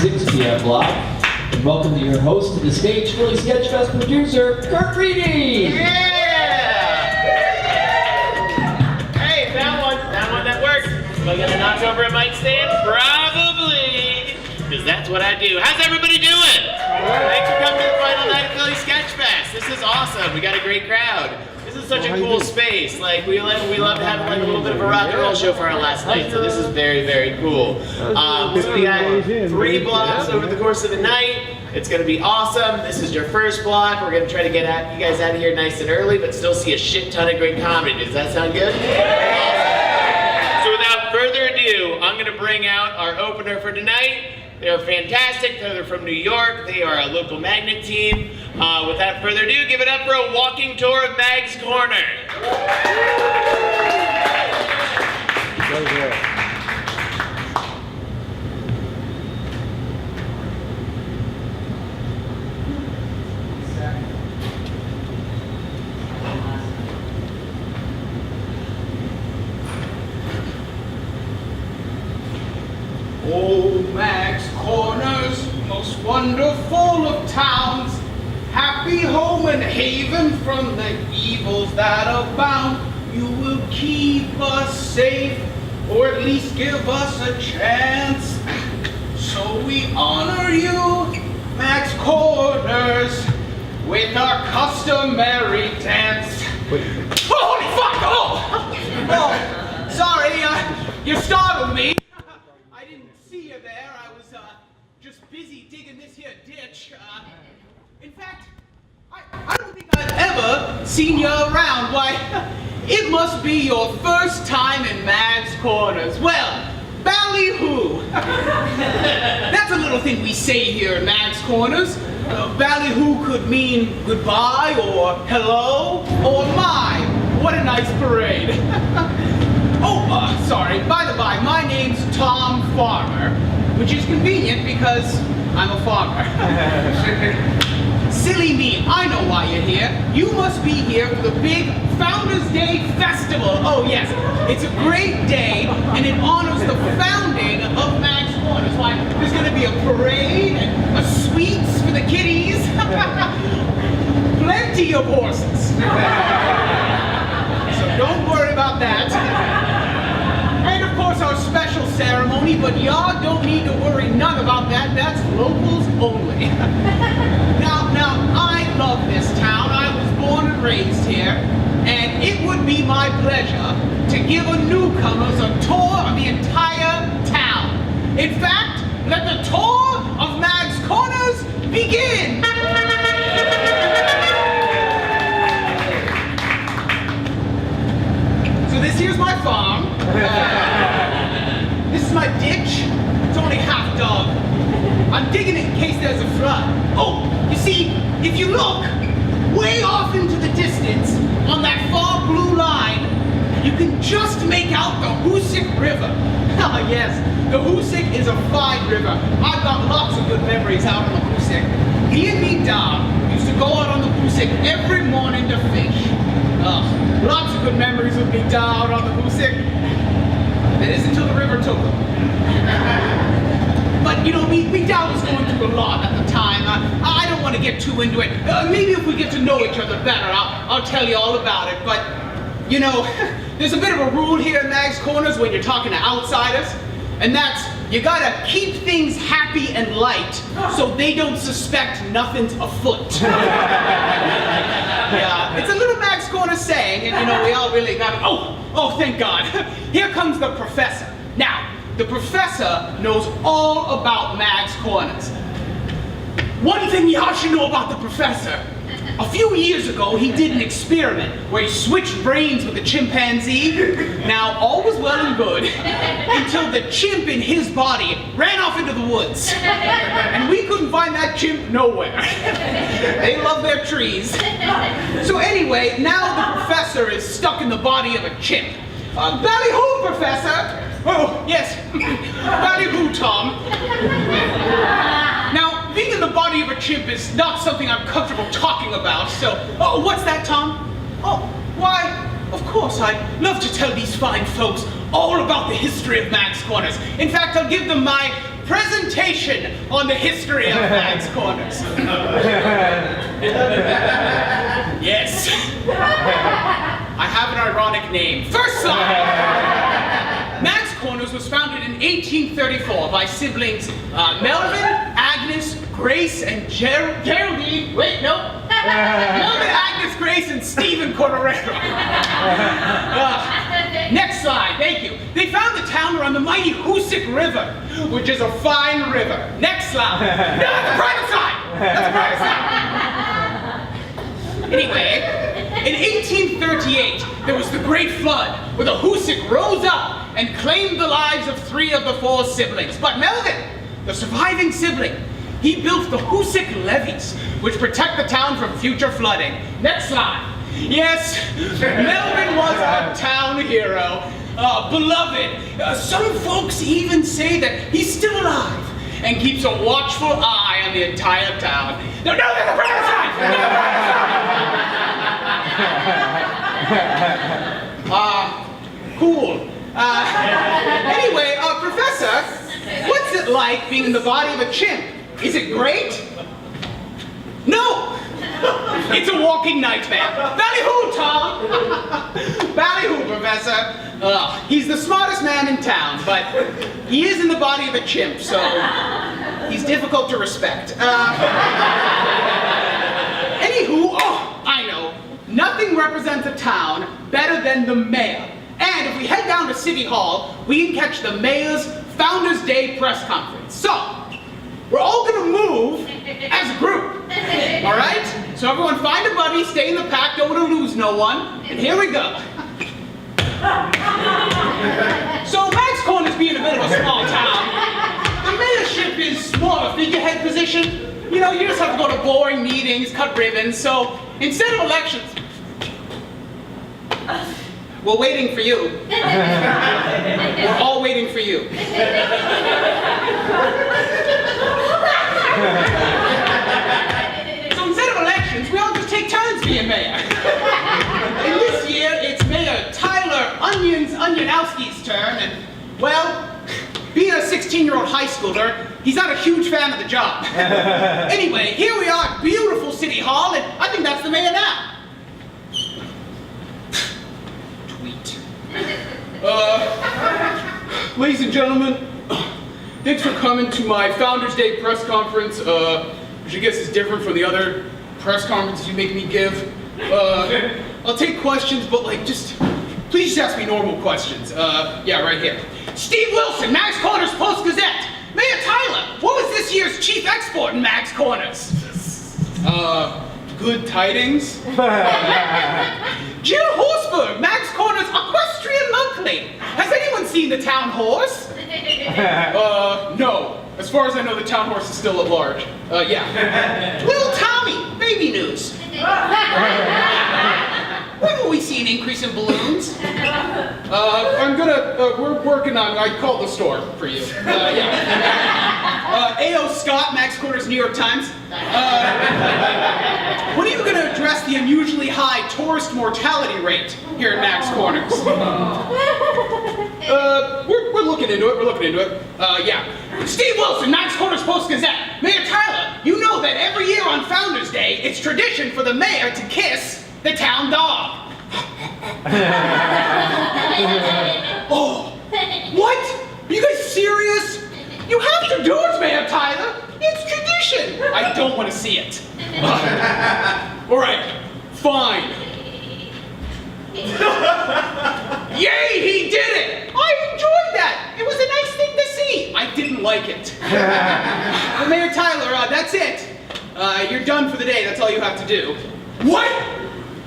6 p.m. block. And welcome to your host to the stage, Philly Sketchfest producer, Kurt Reedy! Yeah! Hey, found one that works. Am I gonna knock over a mic stand? Probably, because that's what I do. How's everybody doing? Thanks for coming to the final night of Philly Sketchfest. This is awesome. We got a great crowd. This is such a cool space. Like we love having like a little bit of a rock and roll show for our last night. So this is very, very cool. So we got 3 blocks over the course of the night. It's going to be awesome. This is your first block. We're going to try to get you guys out of here nice and early, but still see a shit ton of great comedy. Does that sound good? So without further ado, I'm going to bring out our opener for tonight. They're fantastic. They're from New York. They are a local magnet team. Without further ado, give it up for a walking tour of Mag's Corner. Oh, Mag's Corners, most wonderful of towns, happy home and haven from the evils that abound. You will keep us safe, or at least give us a chance. So we honor you, Mag's Corners, with our customary dance. Oh, holy fuck! Oh, sorry, you startled me. Just busy digging this here ditch. In fact, I don't think I've ever seen you around. Why, it must be your first time in Mag's Corners. Well, ballyhoo. That's a little thing we say here in Mag's Corners. Ballyhoo could mean goodbye, or hello, or my. What a nice parade. Sorry, by the by, my name's Tom Farmer. Which is convenient because I'm a farmer. Silly me, I know why you're here. You must be here for the big Founders Day Festival. Oh yes, it's a great day and it honors the founding of Mag's Corners. Why, there's gonna be a parade and a sweets for the kiddies. Plenty of horses. So don't worry about that. And of course our special ceremony, but y'all don't need to worry none about that. That's locals only. Now, I love this town. I was born and raised here, and it would be my pleasure to give a newcomers a tour of the entire town. In fact, let the tour of Mag's Corners begin. So this here's my farm. This is my ditch. It's only half dug. I'm digging it in case there's a flood. Oh, you see, if you look way off into the distance on that far blue line, you can just make out the Hoosick River. Ah, yes, the Hoosick is a fine river. I've got lots of good memories out on the Hoosick. Me and me Dom used to go out on the Hoosick every morning to fish. Lots of good memories with me down on the Hoosick. That is until the river took them. But you know, me Dad was going through a lot at the time. I don't want to get too into it. Maybe if we get to know each other better, I'll tell you all about it. But you know, there's a bit of a rule here in Mag's Corners when you're talking to outsiders, and that's you gotta keep things happy and light so they don't suspect nothing's afoot. Yeah, it's a little Mag's Corner saying, and you know, we all really got it. Oh, thank God. Here comes the professor. Now, the professor knows all about Mag's Corners. One thing y'all should know about the professor. A few years ago, he did an experiment where he switched brains with a chimpanzee. Now, all was well and good until the chimp in his body ran off into the woods. And we couldn't find that chimp nowhere. They love their trees. So anyway, now the professor is stuck in the body of a chimp. Ballyhoo, Professor! Oh, yes. Ballyhoo, Tom. Now, being in the body of a chimp is not something I'm comfortable talking about, so... Oh, what's that, Tom? Oh, why, of course, I'd love to tell these fine folks all about the history of Mag's Corners. In fact, I'll give them my presentation on the history of Mag's Corners. Yes. I have an ironic name. First slide. Mag's Corners was founded in 1834 by siblings Melvin, Agnes, Grace, and Geraldine. Wait, no. Melvin, Agnes, Grace, and Stephen Corderero. Next slide, thank you. They found the town around the mighty Hoosick River, which is a fine river. Next slide. No, that's a private side. That's a private side. Anyway, in 1838, there was the Great Flood, where the Hoosick rose up and claimed the lives of 3 of the 4 siblings. But Melvin, the surviving sibling, he built the Hoosick levees, which protect the town from future flooding. Next slide. Yes, Melvin was a town hero, beloved. Some folks even say that he's still alive and keeps a watchful eye on the entire town. No, there's a private side! Cool. Anyway, Professor, what's it like being in the body of a chimp? Is it great? No! It's a walking nightmare. Ballyhoo, Tom! Ballyhoo, Professor. He's the smartest man in town, but he is in the body of a chimp, so he's difficult to respect. Anywho, I know. Nothing represents a town better than the mayor. And if we head down to City Hall, we can catch the mayor's Founders Day press conference. So, we're all gonna move as a group, all right? So everyone find a buddy, stay in the pack, don't want to lose no one, and here we go. So Mag's Corners being a bit of a small town, the mayorship is more of a figurehead position. You know, you just have to go to boring meetings, cut ribbons, so instead of elections, we're waiting for you. We're all waiting for you. So instead of elections, we all just take turns being mayor. And this year, it's Mayor Tyler Onionowski's turn, and, well, being a 16-year-old high schooler, he's not a huge fan of the job. Anyway, here we are at beautiful City Hall, and I think that's the mayor now. Tweet. Ladies and gentlemen, thanks for coming to my Founders Day press conference, which I guess is different from the other press conferences you make me give. I'll take questions, but please just ask me normal questions. Yeah, right here. Steve Wilson, Mag's Corners Post-Gazette. Mayor Tyler, what was this year's chief export in Mag's Corners? Good tidings. Jill Horsburgh, Mag's Corners Equestrian Monthly. Has anyone seen the town horse? No. As far as I know, the town horse is still at large. Yeah. Little Tommy, baby news. When will we see an increase in balloons? We're working on, I called the store for you. Yeah. A.O. Scott, Mag's Corners, New York Times. When are you gonna address the unusually high tourist mortality rate here at Mag's Corners? We're looking into it, yeah. Steve Wilson, Mag's Corners Post-Gazette. Mayor Tyler, you know that every year on Founders Day, it's tradition for the mayor to kiss the town dog. Oh, what? Are you guys serious? You have to do it, Mayor Tyler. It's tradition. I don't want to see it. All right, fine. Yay, he did it! I enjoyed that. It was a nice thing to see. I didn't like it. Well, Mayor Tyler, that's it. You're done for the day. That's all you have to do. What?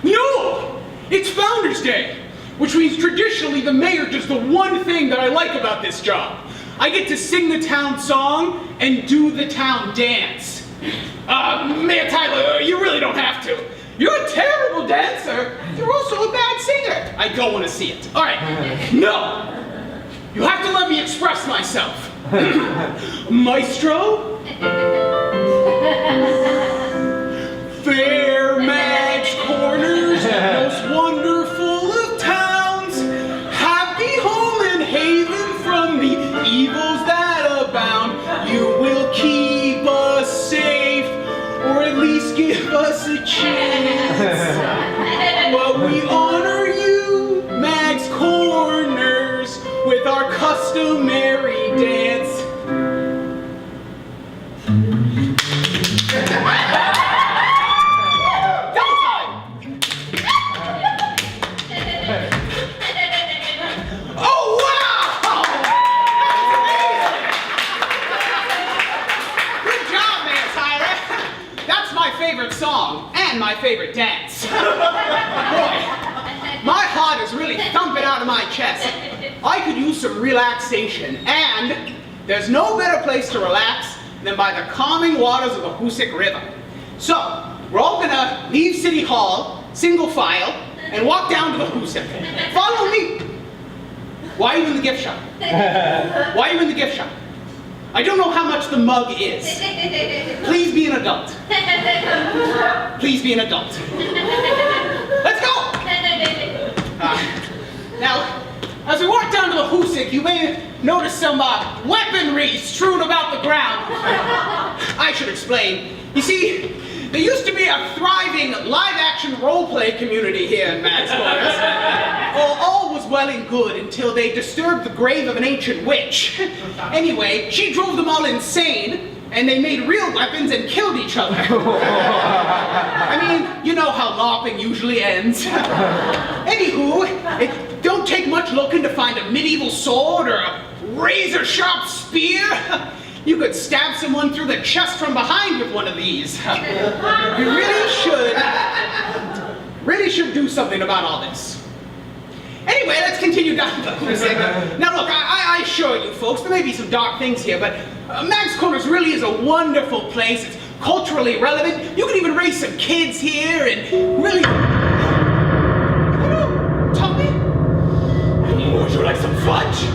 No! It's Founders Day, which means traditionally the mayor does the one thing that I like about this job. I get to sing the town song and do the town dance. Mayor Tyler, you really don't have to. You're a terrible dancer. You're also a bad singer. I don't want to see it. All right. No! You have to let me express myself. Maestro? Fair Mag's Corners, most wonderful of towns, happy home and haven from the evils that abound. chance. But we honor you, Mag's Corners, with our customary dance. Double time. Oh, wow! Good job there, Tyler. That's my favorite song and my favorite dance. Boy, my heart is really thumping out of my chest. I could use some relaxation, and there's no better place to relax than by the calming waters of the Hoosick River. So, we're all gonna leave City Hall, single file, and walk down to the Hoosick. Follow me. Why are you in the gift shop? Why are you in the gift shop? I don't know how much the mug is. Please be an adult. Please be an adult. Let's go! Now, as we walk down to the Hoosick, you may notice some weaponry strewn about the ground. I should explain. You see, there used to be a thriving live-action role-play community here in Mag's Corners. All was well and good until they disturbed the grave of an ancient witch. Anyway, she drove them all insane, and they made real weapons and killed each other. I mean, you know how LARPing usually ends. Anywho, it don't take much looking to find a medieval sword or a razor-sharp spear. You could stab someone through the chest from behind with one of these. We really should do something about all this. Anyway, let's continue down the Hoosick. Now look, I assure you folks, there may be some dark things here, but Mag's Corners really is a wonderful place. It's culturally relevant. You can even raise some kids here and really... Hello, Tommy? Would you like some fudge?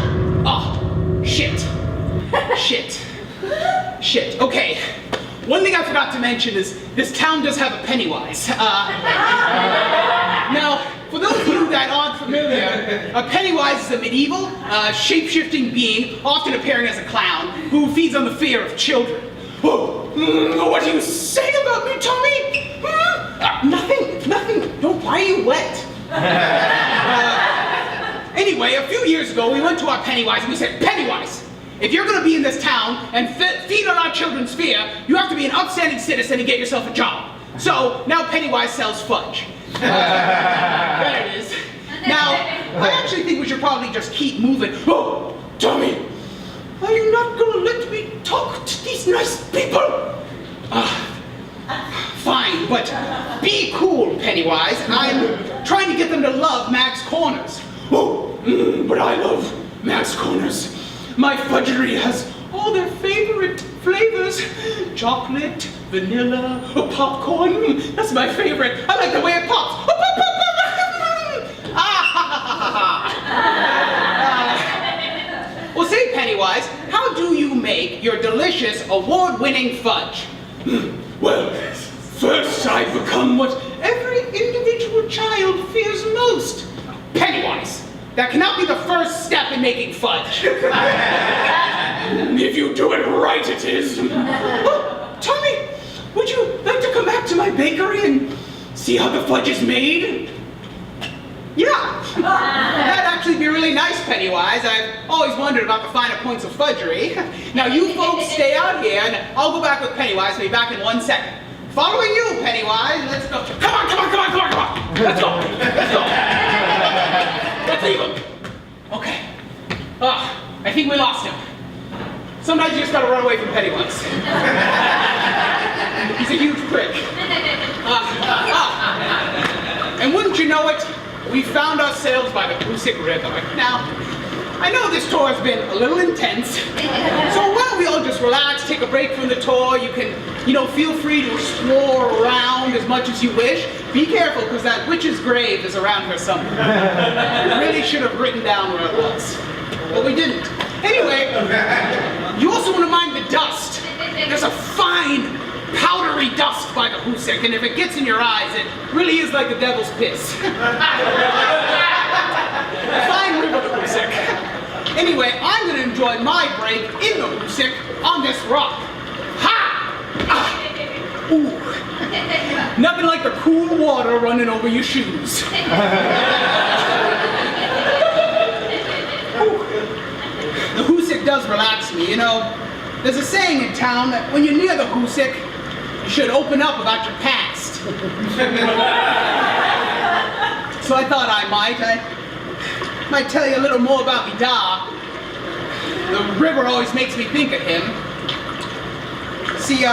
Oh, shit. Shit. Okay. One thing I forgot to mention is this town does have a Pennywise. Now, for those of you that aren't familiar, a Pennywise is a medieval, shape-shifting being, often appearing as a clown, who feeds on the fear of children. Oh, what do you say about me, Tommy? Nothing. Don't, why are you wet? Anyway, a few years ago, we went to our Pennywise and we said, Pennywise, if you're going to be in this town and feed on our children's fear, you have to be an upstanding citizen and get yourself a job. So, now Pennywise sells fudge. There it is. Now, I actually think we should probably just keep moving. Oh, Tommy, are you not going to let me talk to these nice people? Fine, but be cool, Pennywise. I'm trying to get them to love Mag's Corners. Oh, but I love Mag's Corners. My fudgery has all their favorite flavors. Chocolate, vanilla, popcorn. That's my favorite. I like the way it pops. Well, say, Pennywise, how do you make your delicious, award-winning fudge? Well, first I become what every individual child fears most. Pennywise, that cannot be the first step in making fudge. If you do it right, it is. Oh, Tommy, would you like to come back to my bakery and see how the fudge is made? Yeah, that'd actually be really nice, Pennywise. I've always wondered about the finer points of fudgery. Now you folks stay out here, and I'll go back with Pennywise and be back in 1 second. Following you, Pennywise. Let's go. Come on. Let's go. Let's leave him. Okay. I think we lost him. Sometimes you just gotta run away from Pennywise. He's a huge prick. And wouldn't you know it, we found ourselves by the Hoosick River. Now, I know this tour has been a little intense, so why don't we all just relax, take a break from the tour. You can, feel free to explore around as much as you wish. Be careful, because that witch's grave is around here somewhere. We really should have written down where it was, but we didn't. Anyway, you also want to mind the dust. There's a fine, powdery dust by the Hoosick, and if it gets in your eyes, it really is like the devil's piss. Fine river, the Hoosick. Anyway, I'm going to enjoy my break in the Hoosick on this rock. Ha! Ooh. Nothing like the cool water running over your shoes. The Hoosick does relax me, you know. There's a saying in town that when you're near the Hoosick, you should open up about your past. So I thought I might tell you a little more about me da. The river always makes me think of him. See,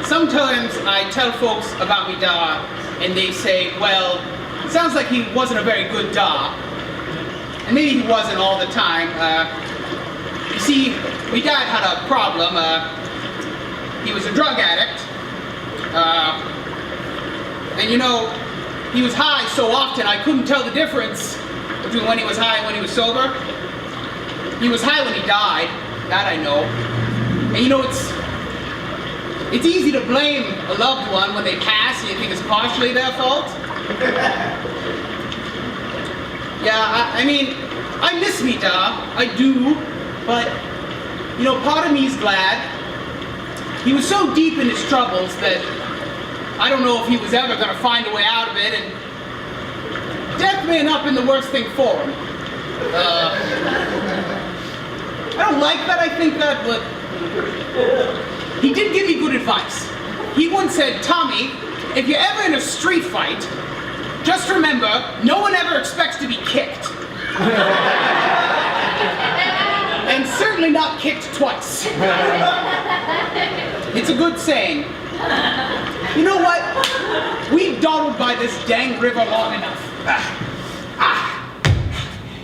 sometimes I tell folks about me da, and they say, well, it sounds like he wasn't a very good da. And maybe he wasn't all the time. You see, my dad had a problem. He was a drug addict. And you know, he was high so often I couldn't tell the difference between when he was high and when he was sober. He was high when he died, that I know. And you know, it's easy to blame a loved one when they pass and you think it's partially their fault. Yeah, I mean, I miss me da, I do, but you know, part of me's glad. He was so deep in his troubles that I don't know if he was ever going to find a way out of it, and death may not have been the worst thing for him. I don't like that I think that, but he did give me good advice. He once said, Tommy, if you're ever in a street fight, just remember, no one ever expects to be kicked. And certainly not kicked twice. It's a good saying. You know what? We've dawdled by this dang river long enough.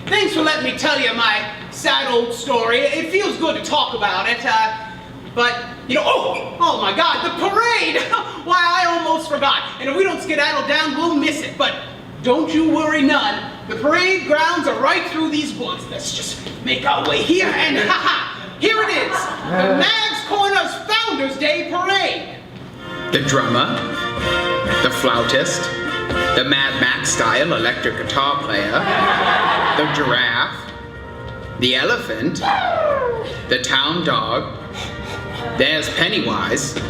Thanks for letting me tell you my sad old story. It feels good to talk about it. But, you know, oh my God, the parade! Why, I almost forgot. And if we don't skedaddle down, we'll miss it. But don't you worry none. The parade grounds are right through these woods. Let's just make our way here, and here it is. The Mags Corners Founders Day Parade. The drummer, the flautist, the Mad Max-style electric guitar player, the giraffe, the elephant, the town dog, there's Pennywise, the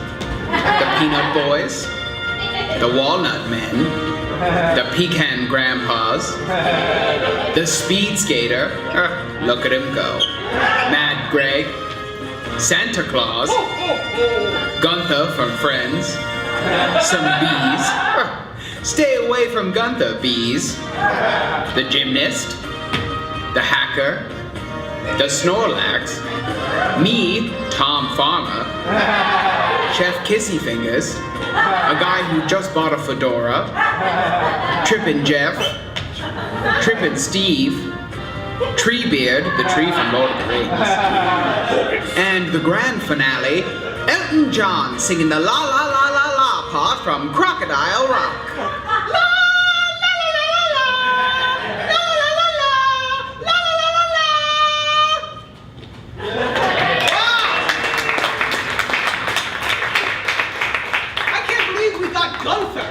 Peanut Boys, the Walnut Men, the Pecan Grandpas, the Speed Skater, look at him go, Mad Greg, Santa Claus, Gunther from Friends, some bees, stay away from Gunther, bees, the gymnast, the hacker, the Snorlax, me, Tom Farmer, Chef Kissy Fingers, a guy who just bought a fedora, Trippin' Jeff, Trippin' Steve, Treebeard, the tree from Lord of the Rings, and the grand finale, Elton John singing the La La La La La part from Crocodile Rock. La la la la la, la la la la, la la la la. I can't believe we got Gunther.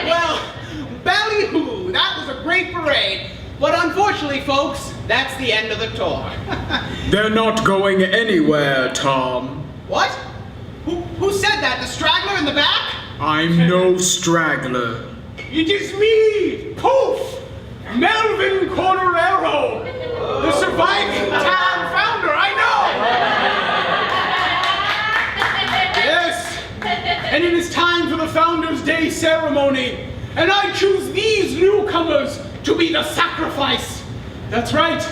Well, ballyhoo, that was a great parade. But unfortunately, folks, that's the end of the tour. They're not going anywhere, Tom. What? Who said that? The straggler in the back? I'm no straggler. It is me, Poof! Melvin Cornerero, the surviving town founder, I know! Yes, and it is time for the Founders Day ceremony, and I choose these newcomers to be the sacrifice. That's right.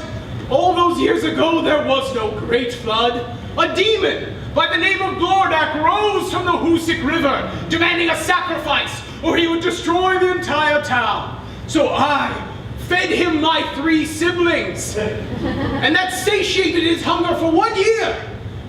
All those years ago, there was no great flood. A demon by the name of Glordak rose from the Hoosick River, demanding a sacrifice, or he would destroy the entire town. So I fed him my 3 siblings, and that satiated his hunger for 1 year.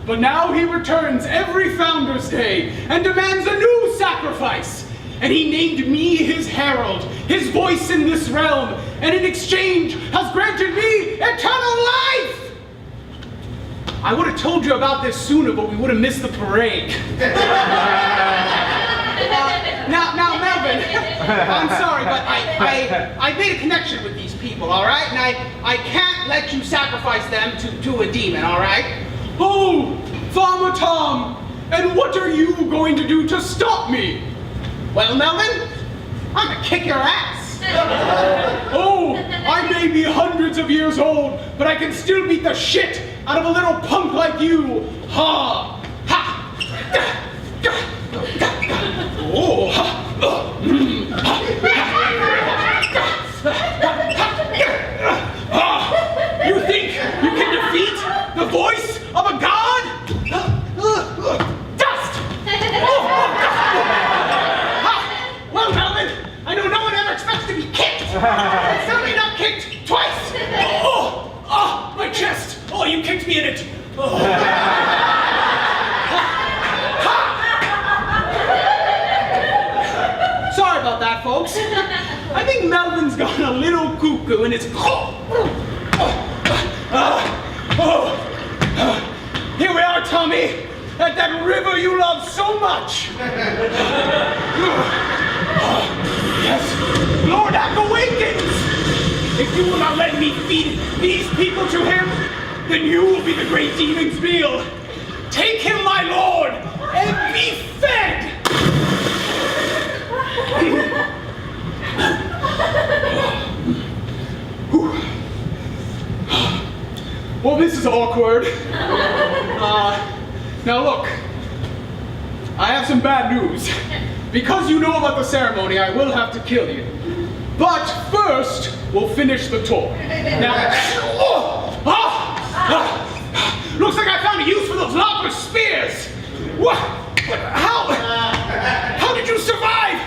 But now he returns every Founders Day and demands a new sacrifice. And he named me his herald, his voice in this realm, and in exchange has granted me eternal life! I would have told you about this sooner, but we would have missed the parade. Now, Melvin, I'm sorry, but I made a connection with these people, all right? And I can't let you sacrifice them to a demon, all right? Oh, Farmer Tom, And what are you going to do to stop me? Well, Melvin, I'm gonna kick your ass. Oh, I may be hundreds of years old, but I can still beat the shit out of a little punk like you. Ha! Ha! Oh! You think you can defeat the voice of a god? Dust! Well, Melvin, I know no one ever expects to be kicked. Certainly not kicked twice. Oh, my chest. Oh, you kicked me in it. Oh. Sorry about that, folks. I think Melvin's gone a little cuckoo and it's... Here we are, Tommy, at that river you love so much. Yes, Lord Ack awakens. If you will not let me feed these people to him, then you will be the great demon's meal. Take him, my lord, and be fed. Well, this is awkward. Now look, I have some bad news. Because you know about the ceremony, I will have to kill you. But first, we'll finish the tour. Now, looks like I found a use for those lobber spears. What? How did you survive?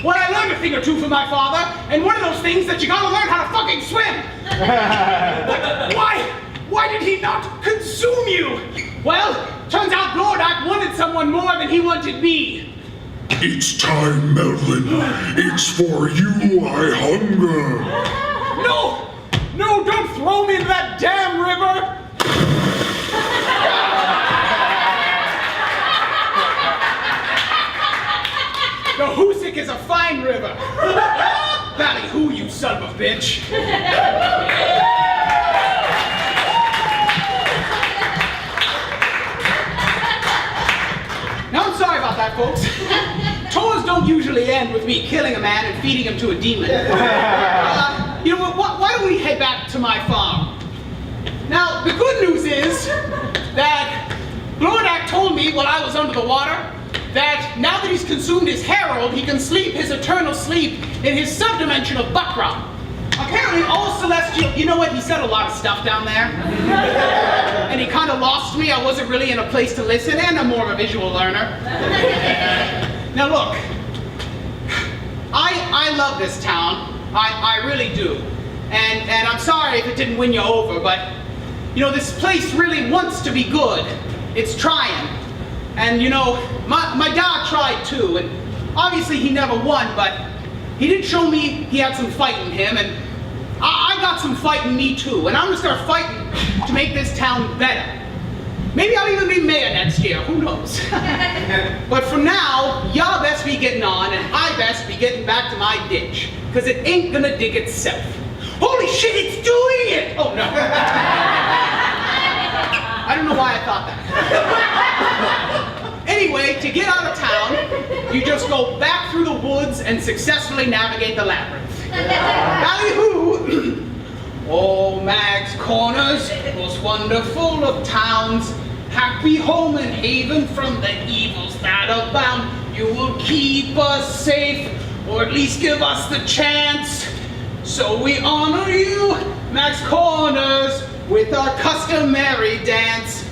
Well, I learned a thing or two from my father, and one of those things that you gotta learn how to fucking swim. Why did he not consume you? Well, turns out Lord Ack wanted someone more than he wanted me. It's time, Melvin. It's for you I hunger. No, don't throw me into that damn river. The Hoosick is a fine river. Ballyhoo, you son of a bitch. Now, I'm sorry about that, folks. Tours don't usually end with me killing a man and feeding him to a demon. You know what? Why don't we head back to my farm? Now, the good news is that Lord Ack told me while I was under the water that now that he's consumed his herald, he can sleep his eternal sleep in his subdimension of Buckram. Apparently all celestial, you know what, he said a lot of stuff down there. And he kind of lost me. I wasn't really in a place to listen, and I'm more of a visual learner. Now look, I love this town. I really do. And I'm sorry if it didn't win you over, but you know, this place really wants to be good. It's trying. And you know, my dad tried too, and obviously he never won, but he did show me he had some fight in him, and I got some fight in me too, and I'm gonna start fighting to make this town better. Maybe I'll even be mayor next year, who knows? But for now, y'all best be getting on, and I best be getting back to my ditch, because it ain't gonna dig itself. Holy shit, it's doing it! Oh no. I don't know why I thought that. Anyway, to get out of town, you just go back through the woods and successfully navigate the labyrinth. Ballyhoo! Oh, Mag's Corners, most wonderful of towns, happy home and haven from the evils that abound. You will keep us safe, or at least give us the chance. So we honor you, Mag's Corners, with our customary dance.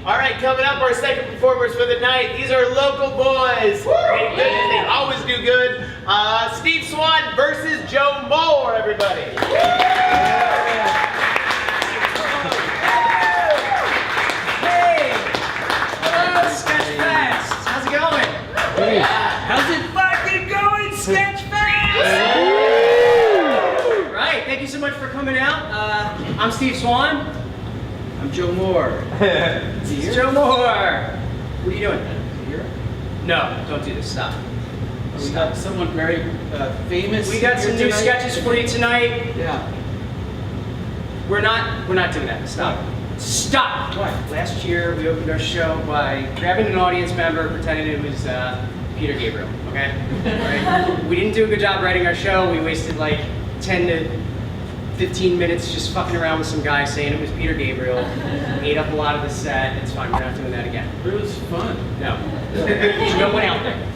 All right, coming up, our second performers for the night. These are local boys. Great goodness, they always do good. Steve Swan versus Joe Moore, everybody. Hey! Hello, Sketchfest! How's it going? Hey. How's it fucking going, Sketchfest? you so much for coming out. I'm Steve Swan. I'm Joe Moore. It's Joe Moore. What are you doing? Here? No, don't do this. Stop. We got someone very famous. We got some here new tonight. sketches for you tonight. Yeah. We're not doing that. Stop. Stop! Why? Last year we opened our show by grabbing an audience member, pretending it was Peter Gabriel, okay? Alright? We didn't do a good job writing our show. We wasted like 10 to 15 minutes just fucking around with some guy saying it was Peter Gabriel. Ate up a lot of the set. It's fine. We're not doing that again. It was fun. No. There's no one out there.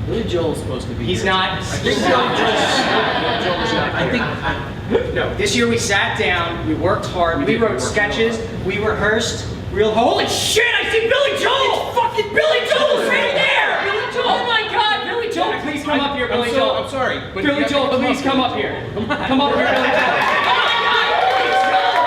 Billy Joel's supposed to be He's here. not. Joel's not I here. think No, this year we sat down, we worked hard, we wrote sketches, we rehearsed real. Holy shit, I see Billy Joel! It's fucking Billy Joel's right there! Billy Joel! Oh my god, Billy Joel, please come up here, Billy Joel. I'm sorry. But you Billy have to Joel, please come up here. Come up here, Billy Joel. Oh my god, Billy Joel!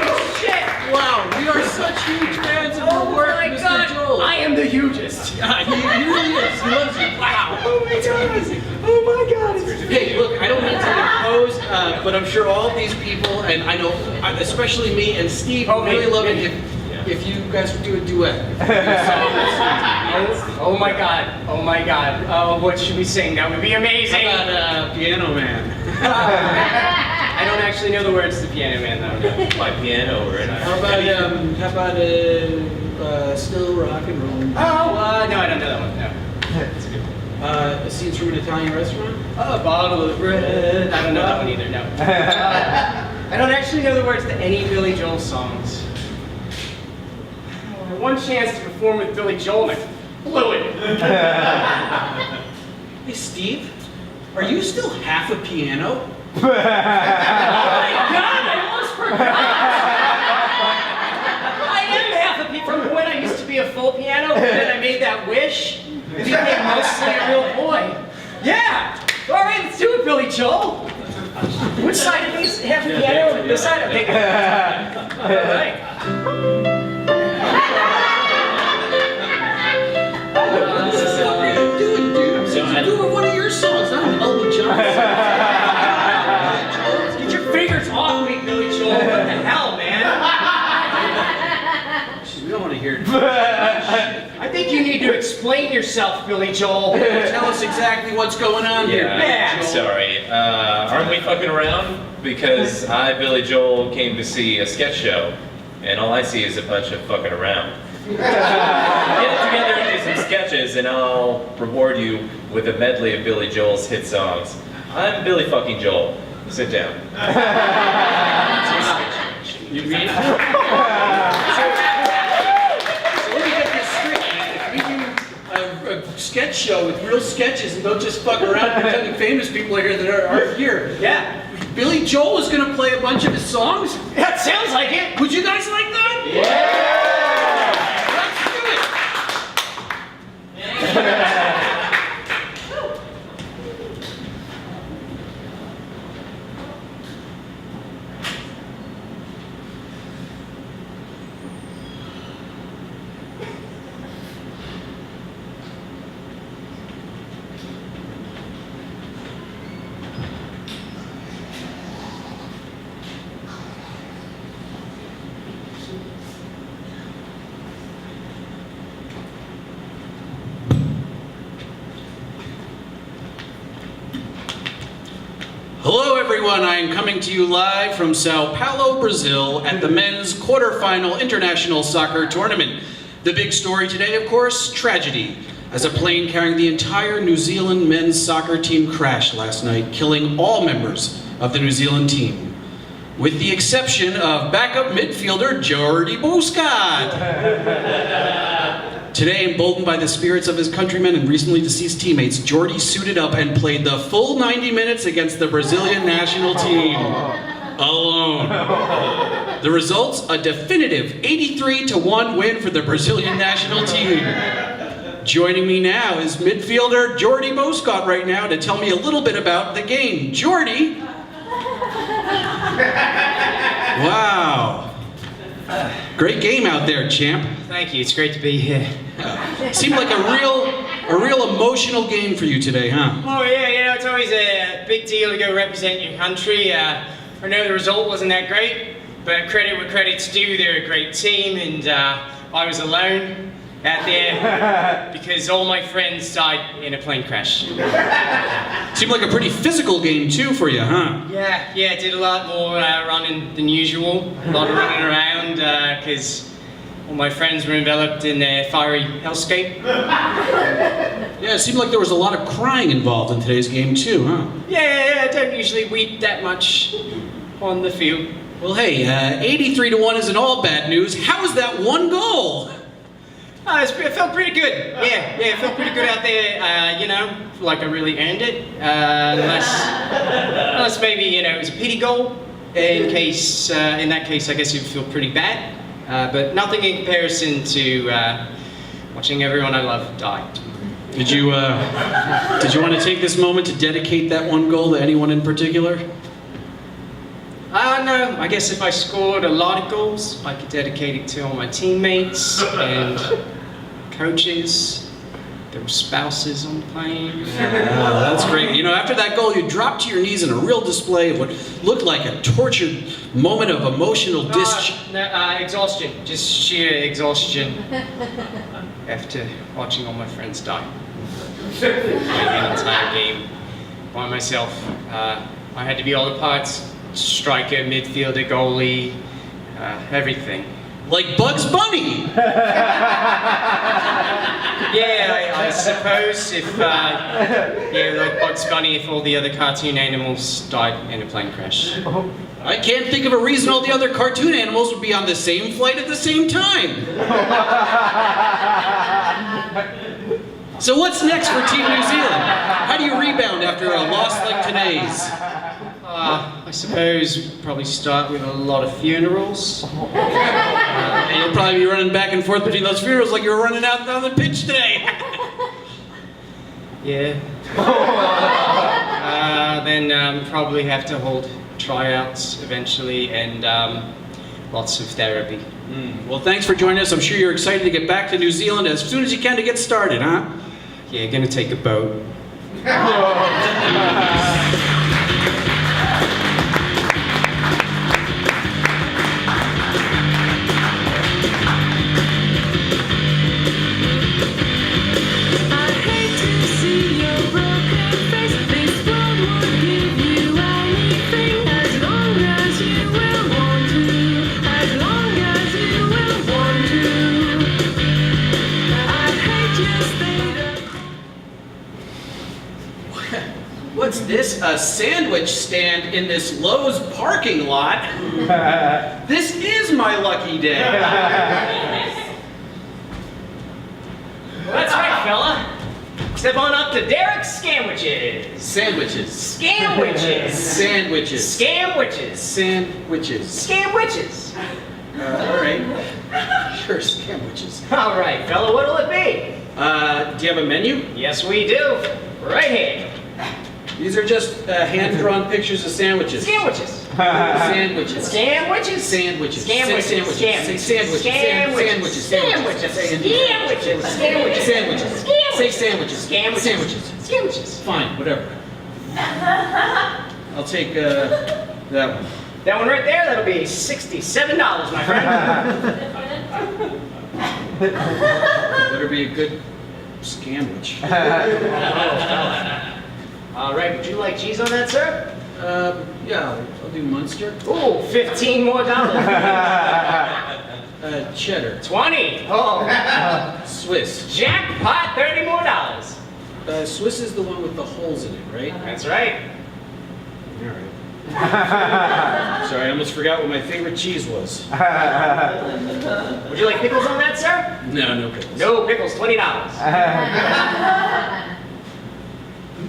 Holy shit! Wow, we are such huge fans of your work, my Mr. god, Joel. I am the hugest. Yeah, he really is. He loves you. Wow. Oh my god. Oh my god. Hey, look, I don't mean to impose, but I'm sure all of these people, and I know, especially me and Steve, Oh, would really me. love it if you guys would do a duet. Oh my god. Oh my god. Oh, what should we sing? That would be amazing. How about Piano Man? I don't actually know the words to Piano Man though. My piano, right? How about Still Rock and Roll? No, I don't know that one. No. Scenes from an Italian restaurant? A bottle of bread. I don't know that one either. No. I don't actually know the words to any Billy Joel songs. One chance to perform with Billy Joel, and I blew it. Hey, Steve, are you still half a piano? Oh my God, I almost forgot. I am half a piano. From when I used to be a full piano, and then I made that wish, and became mostly a real boy. Yeah. All right, let's do it, Billy Joel. Which side of me is half a piano? This side? Okay. All right. Do one of your songs, not an Elton John song. Get your fingers off me, Billy Joel. What the hell, man? We don't want to hear it. I think you need to explain yourself, Billy Joel. Tell us exactly what's going on here. Yeah. Sorry. Aren't we fucking around? Because I, Billy Joel, came to see a sketch show, and all I see is a bunch of fucking around. Get together and do some sketches, and I'll reward you with a medley of Billy Joel's hit songs. I'm Billy fucking Joel. Sit down. You read? So let me get this straight. If we do a sketch show with real sketches and don't just fuck around pretending famous people are here that aren't here, Yeah. Billy Joel is going to play a bunch of his songs? That sounds like it. Would you guys like that? Let's do it. Hello everyone, I am coming to you live from Sao Paulo, Brazil at the men's quarterfinal international soccer tournament. The big story today, of course, tragedy, as a plane carrying the entire New Zealand men's soccer team crashed last night, killing all members of the New Zealand team, with the exception of backup midfielder Jordi Busquets. Today, emboldened by the spirits of his countrymen and recently deceased teammates, Jordi suited up and played the full 90 minutes against the Brazilian national team. Alone. The results, a definitive 83-1 win for the Brazilian national team. Joining me now is midfielder Jordi Busquets right now to tell me a little bit about the game. Jordi! Wow. Great game out there, champ. Thank you. It's great to be here. Seemed like a real emotional game for you today, huh? Oh yeah, you know, it's always always a big deal to go represent your country. I know the result wasn't that great, but credit where credit's due, they're a great team, and I was alone out there because all my friends died in a plane crash. Seemed like a pretty physical game too for you, huh? Yeah, did a lot more running than usual, a lot of running around because all my friends were enveloped in a fiery hellscape. Yeah, it seemed like there was a lot of crying involved in today's game too, huh? Yeah, I don't usually weep that much on the field. Well, hey, 83-1 isn't all bad news. How was that one goal? It felt pretty good. Yeah, it felt pretty good out there. You know, like I really earned it. Unless maybe it was a pity goal. In that case, I guess it would feel pretty bad. But nothing in comparison to watching everyone I love die. Did you want to take this moment to dedicate that one goal to anyone in particular? No, I guess if I scored a lot of goals, I could dedicate it to all my teammates and coaches, their spouses on the plane. That's great. After that goal, you dropped to your knees in a real display of what looked like a tortured moment of emotional Exhaustion, just sheer exhaustion after watching all my friends die. Playing an entire game by myself. I had to be all the parts. Striker, midfielder, goalie, everything. Like Bugs Bunny! Yeah, I suppose if, like Bugs Bunny, if all the other cartoon animals died in a plane crash. I can't think of a reason all the other cartoon animals would be on the same flight at the same time. So what's next for Team New Zealand? How do you rebound after a loss like today's? I suppose probably start with a lot of funerals. And you'll probably be running back and forth between those funerals like you were running out on the pitch today. Yeah. Then probably have to hold tryouts eventually and lots of therapy. Well, thanks for joining us. I'm sure you're excited to get back to New Zealand as soon as you can to get started, huh? Yeah, gonna take a boat. What's this? A sandwich stand in this Lowe's parking lot? This is my lucky day. That's right, fella. Step on up to Derek's Scamwiches. Sandwiches. Scamwiches. Sandwiches. Scamwiches. Sandwiches. Scamwiches. All right. Sure, sandwiches. All right, fella, what'll it be? Do you have a menu? Yes, we do. Right here. These are just hand-drawn pictures of sandwiches. Sandwiches. Sandwiches. Sandwiches. Sandwiches. Sandwiches. Say sandwiches. Say sandwiches. Sandwiches. Sandwiches. Sandwiches. Sandwiches. Sandwiches. Say sandwiches. Sandwiches. Sandwiches. Fine, whatever. I'll take that one. That one right there, that'll be $67, my friend. Better be a good scamwich. All right, would you like cheese on that, sir? Yeah, I'll do Munster. Ooh, $15 more. Cheddar. 20. Oh, Swiss. jackpot, $30 more. Swiss is the one with the holes in it, right? That's right. All right. Sorry, I almost forgot what my favorite cheese was. Would you like pickles on that, sir? No, no pickles. No pickles, $20.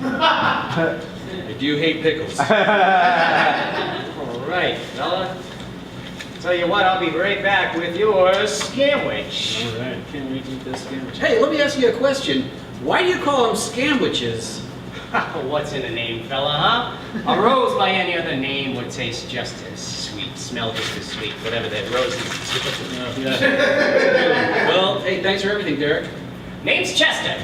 I do hate pickles. All right, fella. Tell you what, I'll be right back with your scamwich. All right, can't wait to eat this scamwich. Hey, let me ask you a question. Why do you call them scamwiches? What's in a name, fella, huh? A rose by any other name would taste just as sweet, smell just as sweet, whatever that rose is. Well, hey, thanks for everything, Derek. Name's Chester.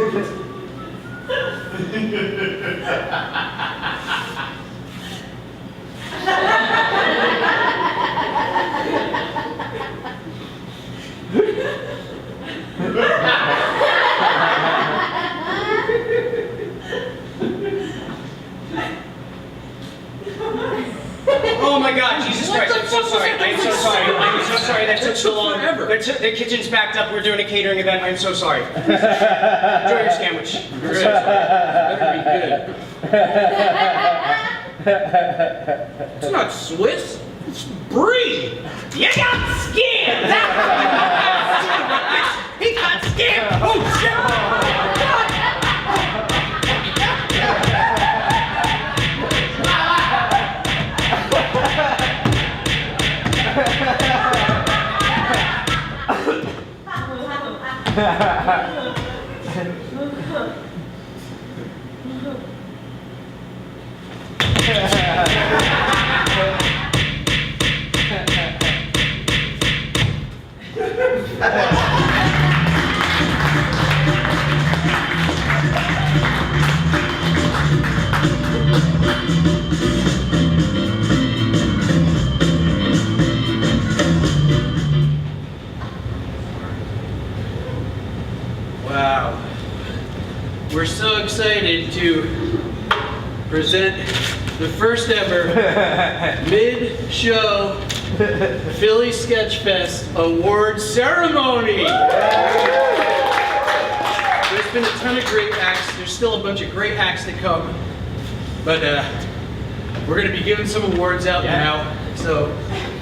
Oh my God, Jesus Christ, I'm so sorry. I'm so sorry. I'm so sorry. That took so long. forever. The kitchen's backed up. We're doing a catering event. I'm so sorry. Enjoy your sandwich. Better be good. It's not Swiss. It's Brie. You got scammed! He got scammed! Oh shit! Wow. We're so excited to present the first ever mid-show Philly Sketch Fest award ceremony. There's been a ton of great acts. There's still a bunch of great acts to come. But we're going to be giving some awards out now. So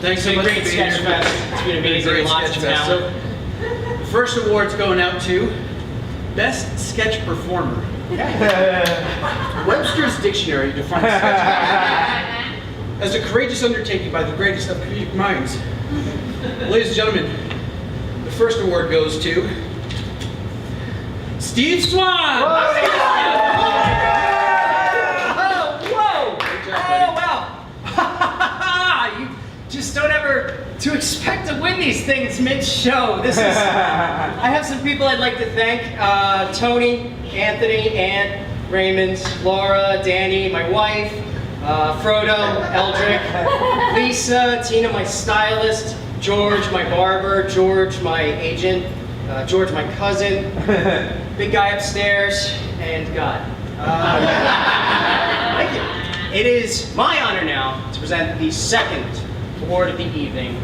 thanks so much for Great being sketch here. fest. It's been amazing. Great Lots sketch of fest. talent. So, the first award's going out to Best Sketch Performer. Webster's Dictionary defines sketch as a courageous undertaking by the greatest of comedic minds. Ladies and gentlemen, the first award goes to Steve Swan. You just don't ever to expect to win these things mid-show. This is. I have some people I'd like to thank: Tony, Anthony, Ann, Raymond, Laura, Danny, my wife, Frodo, Eldrick, Lisa, Tina, my stylist, George, my barber, George, my agent, George, my cousin, big guy upstairs, and God. Thank you. It is my honor now to present the second award of the evening.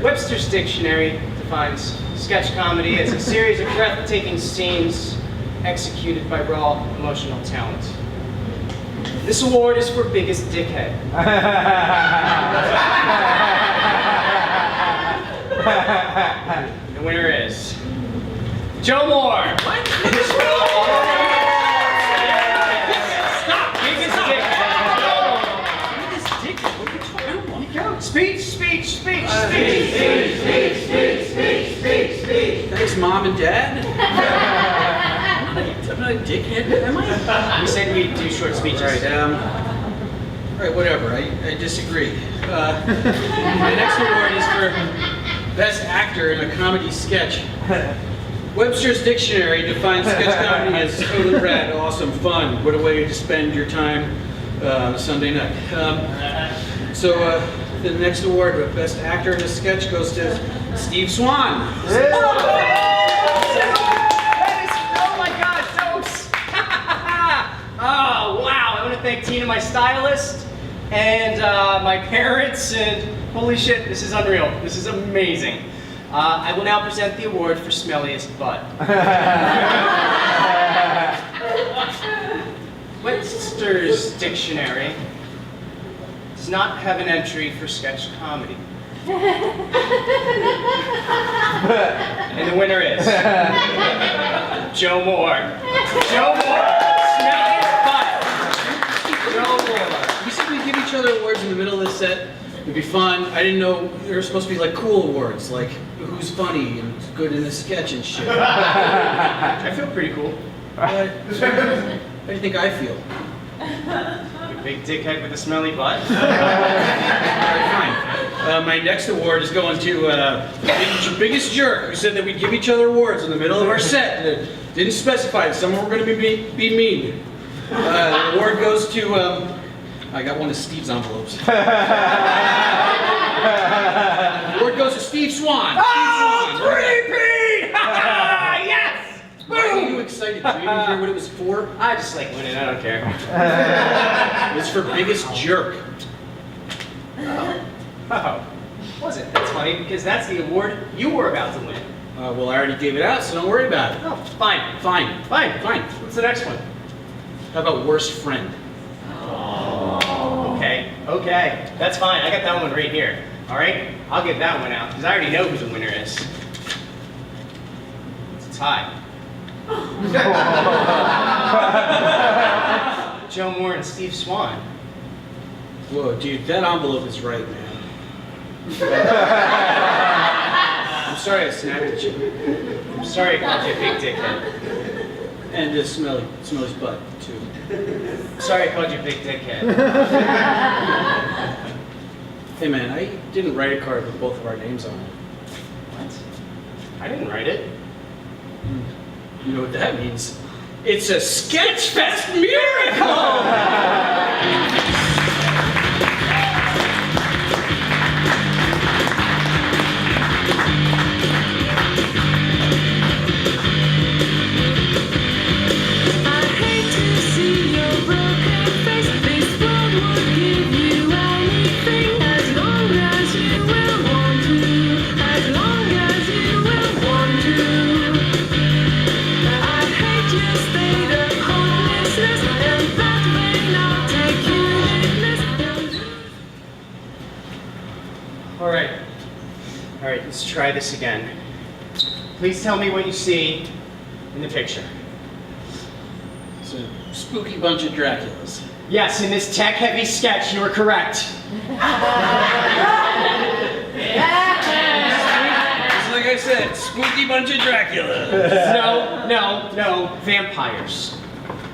Webster's Dictionary defines sketch comedy as a series of breathtaking scenes executed by raw emotional talent. This award is for biggest dickhead. The winner is Joe Moore. Speech. Thanks, Mom and Dad. I'm not a dickhead, am I? We said we'd do short speeches. All right, whatever. I disagree. My next award is for Best Actor in a Comedy Sketch. Webster's Dictionary defines sketch comedy as totally rad, awesome, fun. What a way to spend your time Sunday night. The next award for Best Actor in a Sketch goes to Steve Swan. Oh my God, jokes! Oh wow! I want to thank Tina, my stylist, and my parents, and holy shit, this is unreal. This is amazing. I will now present the award for smelliest butt. Webster's Dictionary does not have an entry for sketch comedy. And the winner is Joe Moore. Joe Moore, smelliest butt. Joe Moore. We said we'd give each other awards in the middle of the set. It'd be fun. I didn't know there were supposed to be like cool awards, like who's funny and good in the sketch and shit. I feel pretty cool. How do you think I feel? Big dickhead with a smelly butt. Alright, fine. my next award is going to biggest jerk who said that we'd give each other awards in the middle of our set. Didn't specify that someone were going to be mean. The award goes to, I got one of Steve's envelopes. The award goes to Steve Swan. Three-peat! Yes! Why are you excited? Did you even hear what it was for? I just like winning, I don't care. It was for biggest jerk. Oh, was it? That's funny, because that's the award you were about to win. Well, I already gave it out, so don't worry about it. Oh, fine. Fine. Fine. Fine. What's the next one? How about worst friend? Okay, that's fine. I got that one right here. All right, I'll get that one out because I already know who the winner is. It's a tie. Joe Moore and Steve Swan. Whoa, dude, that envelope is right, man. I'm sorry I snapped at you. I'm sorry I called you a big dickhead. And Smelly's butt, too. Sorry I called you a big dickhead. Hey, man, I didn't write a card with both of our names on it. What? I didn't write it. You know what that means? It's a Sketchfest miracle! All right, let's try this again. Please tell me what you see in the picture. It's a spooky bunch of Draculas. Yes, in this tech-heavy sketch, you are correct. It's like I said, spooky bunch of Draculas. No, vampires.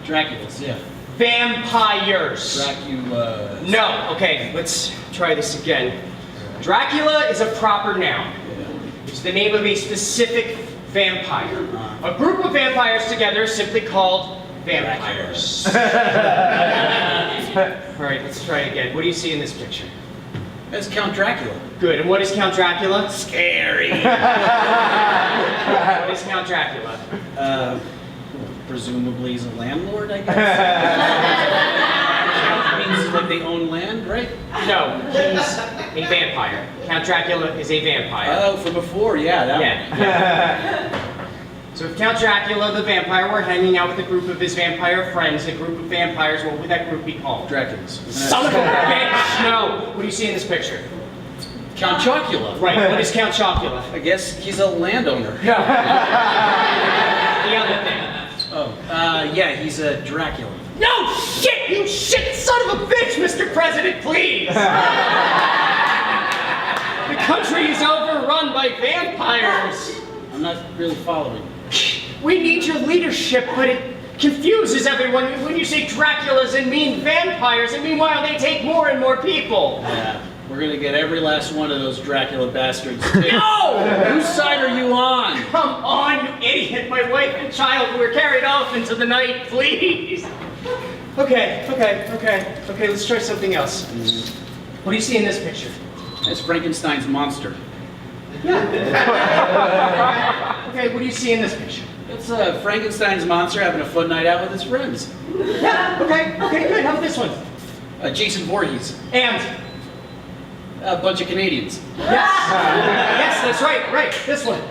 Draculas, yeah. Vampires. Dracula. No, okay, let's try this again. Dracula is a proper noun. It's the name of a specific vampire. A group of vampires together is simply called vampires. All right, let's try it again. What do you see in this picture? That's Count Dracula. Good, and what is Count Dracula? Scary. What is Count Dracula? Presumably he's a landlord, I guess. That means like they own land, right? No, he's a vampire. Count Dracula is a vampire. Oh, from before, yeah. That one. Yeah. So if Count Dracula, the vampire, were hanging out with a group of his vampire friends, a group of vampires, what would that group be called? Draculas. Son of a bitch! No! What do you see in this picture? Count Chocula. Right, what is Count Chocula? I guess he's a landowner. No. The other thing. Oh, yeah, he's a Dracula. No shit! You shit son of a bitch, Mr. President, please! The country is overrun by vampires. I'm not really following. We need your leadership, but it confuses everyone when you say Draculas and mean vampires, and meanwhile they take more and more people. Yeah, we're gonna get every last one of those Dracula bastards. No! Whose side are you on? Come on, you idiot! My wife and child were carried off into the night, please! Okay, let's try something else. What do you see in this picture? That's Frankenstein's monster. Okay, what do you see in this picture? It's Frankenstein's monster having a fun night out with his friends. Yeah, okay, good. How about this one? Jason Voorhees. And? A bunch of Canadians. Yes, that's right, this one.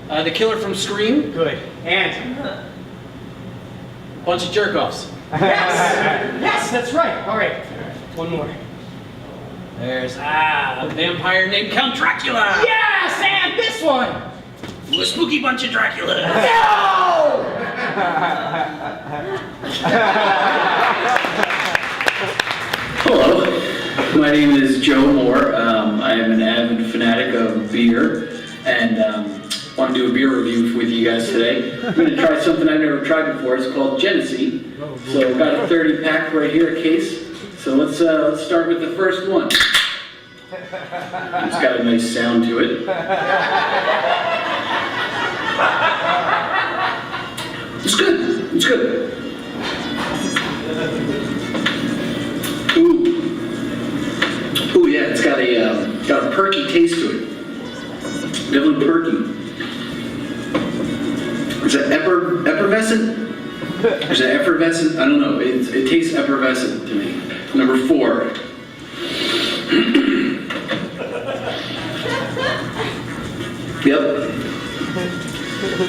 The killer from Scream. Good. And? A bunch of jerk-offs. Yes, that's right. All right, one more. There's, a vampire named Count Dracula. Yes, and this one. Ooh, a spooky bunch of Dracula. No! Hello, my name is Joe Moore. I am an avid fanatic of beer and want to do a beer review with you guys today. I'm going to try something I've never tried before. It's called Genesee. So I've got a 30 pack right here, a case. So let's start with the first one. It's got a nice sound to it. It's good. It's good. Ooh, yeah. It's got a perky taste to it. Definitely perky. Is it effervescent? Is it effervescent? I don't know. It tastes effervescent to me. Number 4. Yep.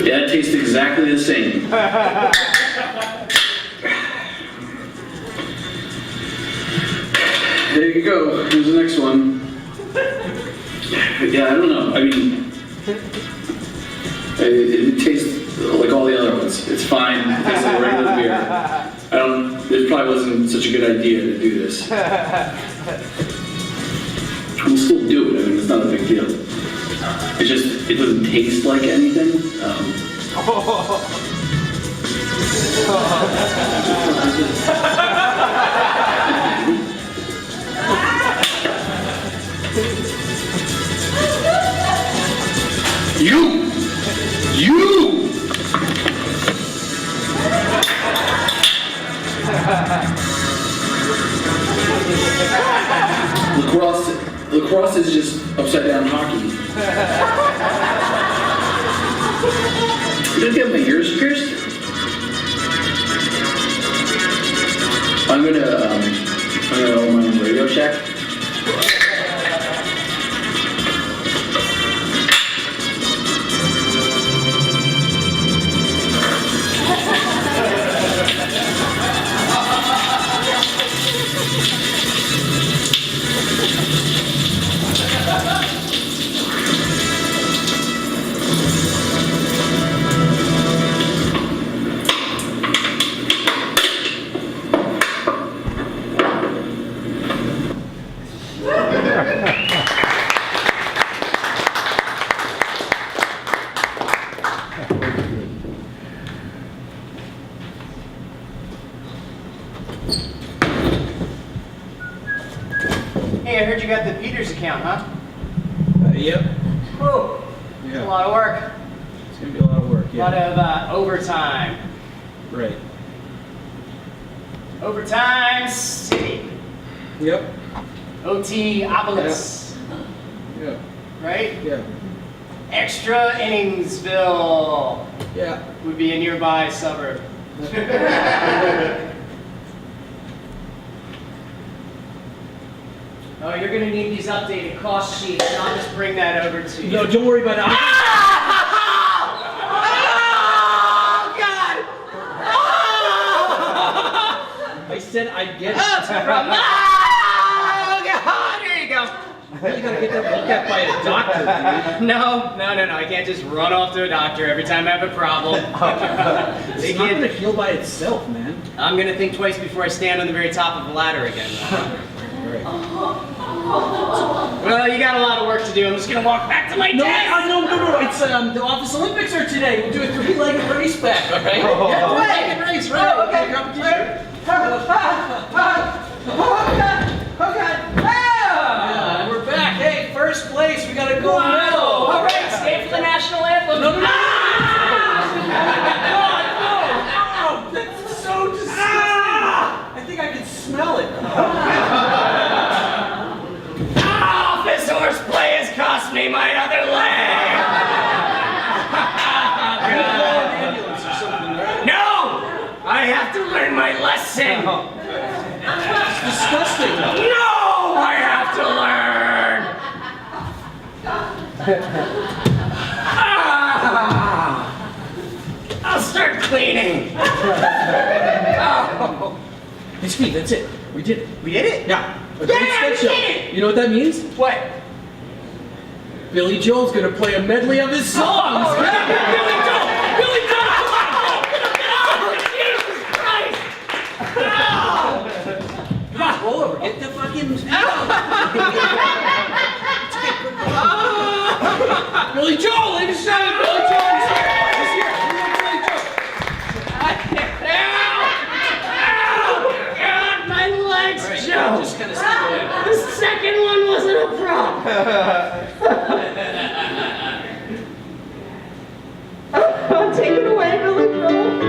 Yeah, it tastes exactly the same. There you go. Here's the next one. Yeah, I don't know. I mean, it tastes like all the other ones. It's fine. It tastes like regular beer. It probably wasn't such a good idea to do this. We'll still do it. I mean, it's not a big deal. It doesn't taste like anything. You! Lacrosse is just upside down hockey. Did I get my ears pierced? I'm gonna own my own Radio Shack. Hey, I heard you got the Peters account, huh? Yep. Whoa. Yeah. A lot of work. It's gonna be a lot of work. A lot of overtime. Right. Overtime City. Yep. OT-opolis. Yeah. Right? Yeah. Extra Inningsville Yeah. would be a nearby suburb. Oh, you're gonna need these updated cost sheets, and I'll just bring that over to you. No, don't worry about it. Oh, God! I said I'd get it. Oh, God! Here you go. You gotta get that looked at by a doctor, dude. No. I can't just run off to a doctor every time I have a problem. It's not gonna heal by itself, man. I'm gonna think twice before I stand on the very top of the ladder again. Well, you got a lot of work to do. I'm just gonna walk back to my desk. No. It's the Office Olympics are today. We'll do a 3-legged race back, all right? Yeah, 3-legged race, right? Oh, okay. Competition. Ah! And we're back. Hey, first place. We got a gold medal. All right, stay for the national anthem. No. Oh, that's so disgusting. I think I can smell it. This horseplay has cost me my other leg. Ambulance or something, right? No, I have to learn my lesson. It's disgusting. No, I have to learn. I'll start cleaning. Oh. Hey, Steve, that's it. We did it. We did it? Yeah. A Yeah, great we sketch show. did it. You know what that means? What? Billy Joel's gonna play a medley of his songs. Oh, right. Billy Joel! Billy Joel! Oh, Jesus Christ! Come on, roll over. Get the fucking. Billy Joel, ladies and gentlemen, Billy Joel is here. He's here. Billy Joel. God, my legs, All right, Joe. just kind of stay away. The second one wasn't a problem. Take it away, Billy Joel.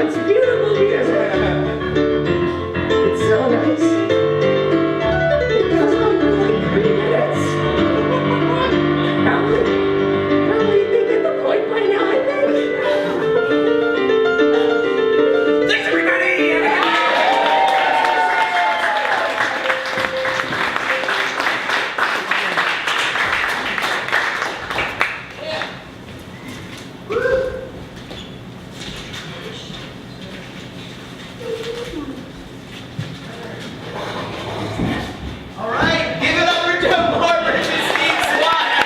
It's beautiful music. It's so nice. It goes on for like 3 minutes. Probably they get the point by now, I think. Thanks, everybody! All right, give it up for Joe Moore versus Steve Slaughter.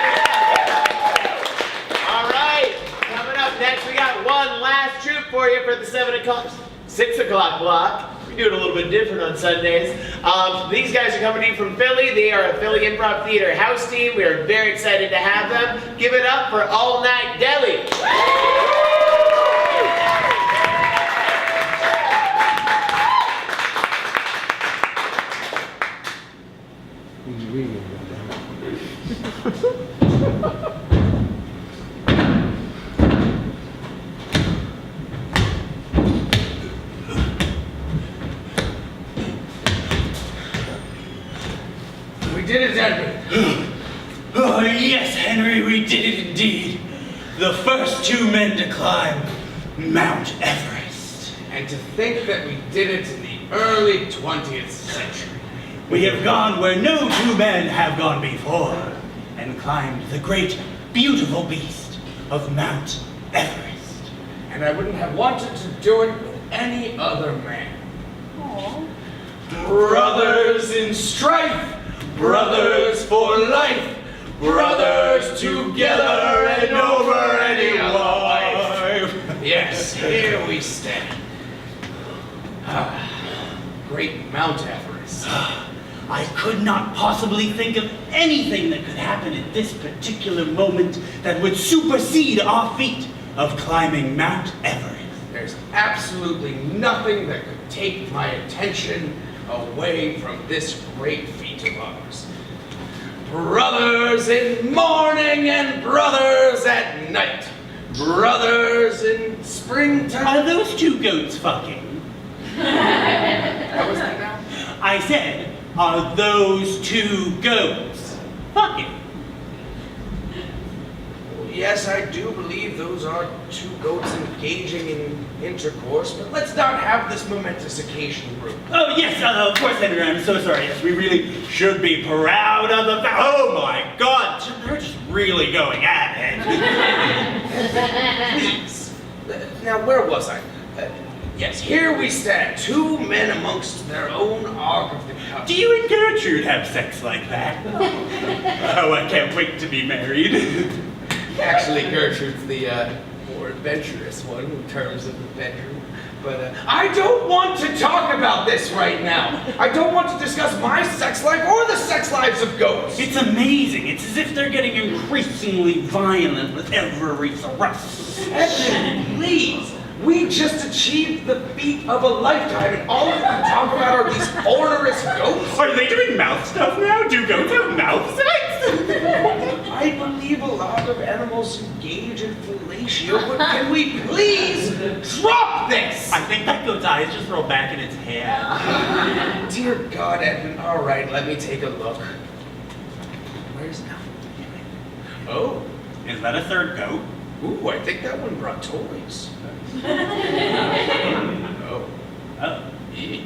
All right, coming up next, we got one last troop for you for the 6 o'clock block. We do it a little bit different on Sundays. These guys are coming in from Philly. They are a Philly Improv Theater house team. We are very excited to have them. Give it up for All Night Deli. We did it, Edmund. Oh, yes, Henry, we did it indeed. The first 2 men to climb Mount Everest. And to think that we did it in the early 20th century. We have gone where no 2 men have gone before and climbed the great, beautiful beast of Mount Everest. And I wouldn't have wanted to do it with any other man. Brothers in strife, brothers for life, brothers together and over any life. Yes, here we stand. Great Mount Everest. I could not possibly think of anything that could happen at this particular moment that would supersede our feat of climbing Mount Everest. There's absolutely nothing that could take my attention away from this great feat of ours. Brothers in morning and brothers at night. Brothers in springtime. Are those 2 goats fucking? How was that now? I said, are those 2 goats fucking? Yes, I do believe those are 2 goats engaging in intercourse, but let's not have this momentous occasion ruined. Oh, yes, of course, Henry, I'm so sorry. Yes, we really should be proud of the fact. Oh my God, they're just really going at it. Please. Now, where was I? Yes, here we stand, 2 men amongst their own Ark of the Covenant. Do you and Gertrude have sex like that? Oh, I can't wait to be married. Actually, Gertrude's the more adventurous one in terms of the bedroom. But I don't want to talk about this right now. I don't want to discuss my sex life or the sex lives of goats. It's amazing. It's as if they're getting increasingly violent with every thrust. Edmund, please. We just achieved the feat of a lifetime, and all we can talk about are these onerous goats. Are they doing mouth stuff now? Do goats have mouth sex? I believe a lot of animals engage in fellatio, but can we please drop this? I think that goat's eyes just roll back in its head. Dear God, Edmund. All right, let me take a look. Where's Al? Oh, Is that a 3rd goat? ooh, I think that one brought toys. Oh. Oh. Yeah.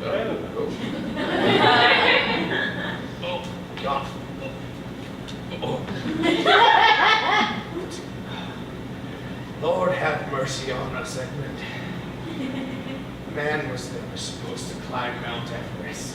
Oh. Oh, God. Oh. Lord have mercy on us, Edmund. Man was never supposed to climb Mount Everest.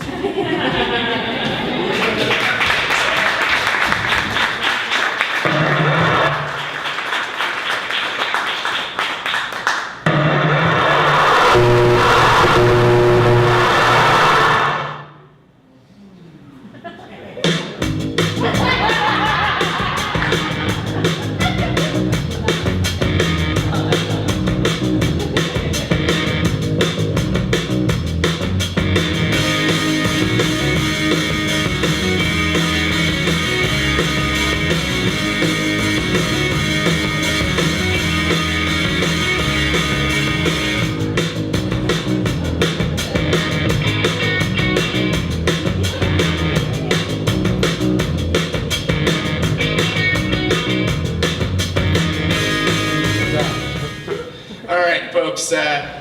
folks.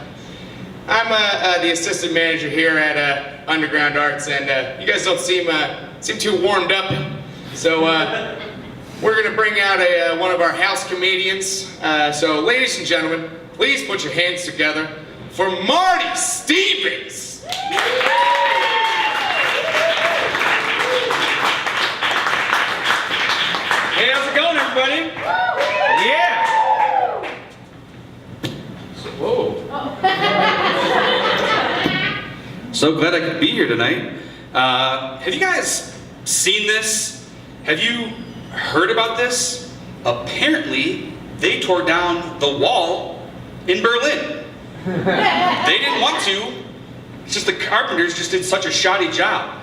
I'm the assistant manager here at Underground Arts, and you guys don't seem too warmed up. So we're gonna bring out one of our house comedians. So ladies and gentlemen, please put your hands together for Marty Stevens. Hey, how's it going, everybody? Yeah. Whoa. So glad I could be here tonight. Have you guys seen this? Have you heard about this? Apparently, they tore down the wall in Berlin. They didn't want to. It's just the carpenters just did such a shoddy job.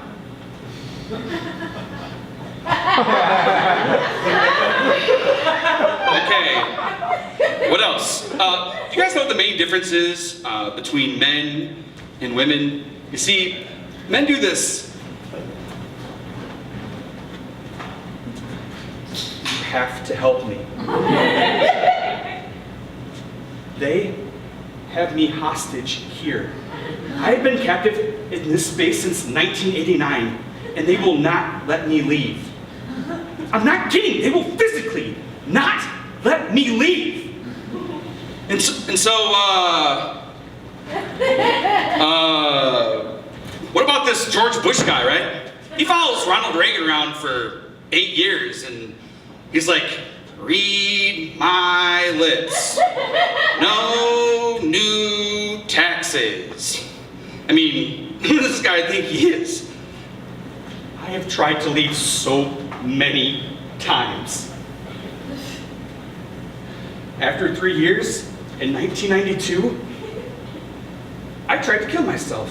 Okay, what else? Do you guys know what the main difference is between men and women? You see, men do this. You have to help me. They have me hostage here. I have been captive in this space since 1989, and they will not let me leave. I'm not kidding, they will physically not let me leave. And so, what about this George Bush guy, right? He follows Ronald Reagan around for 8 years, and he's like, read my lips. No new taxes. I mean, who does this guy think he is? I have tried to leave so many times. After 3 years, in 1992, I tried to kill myself.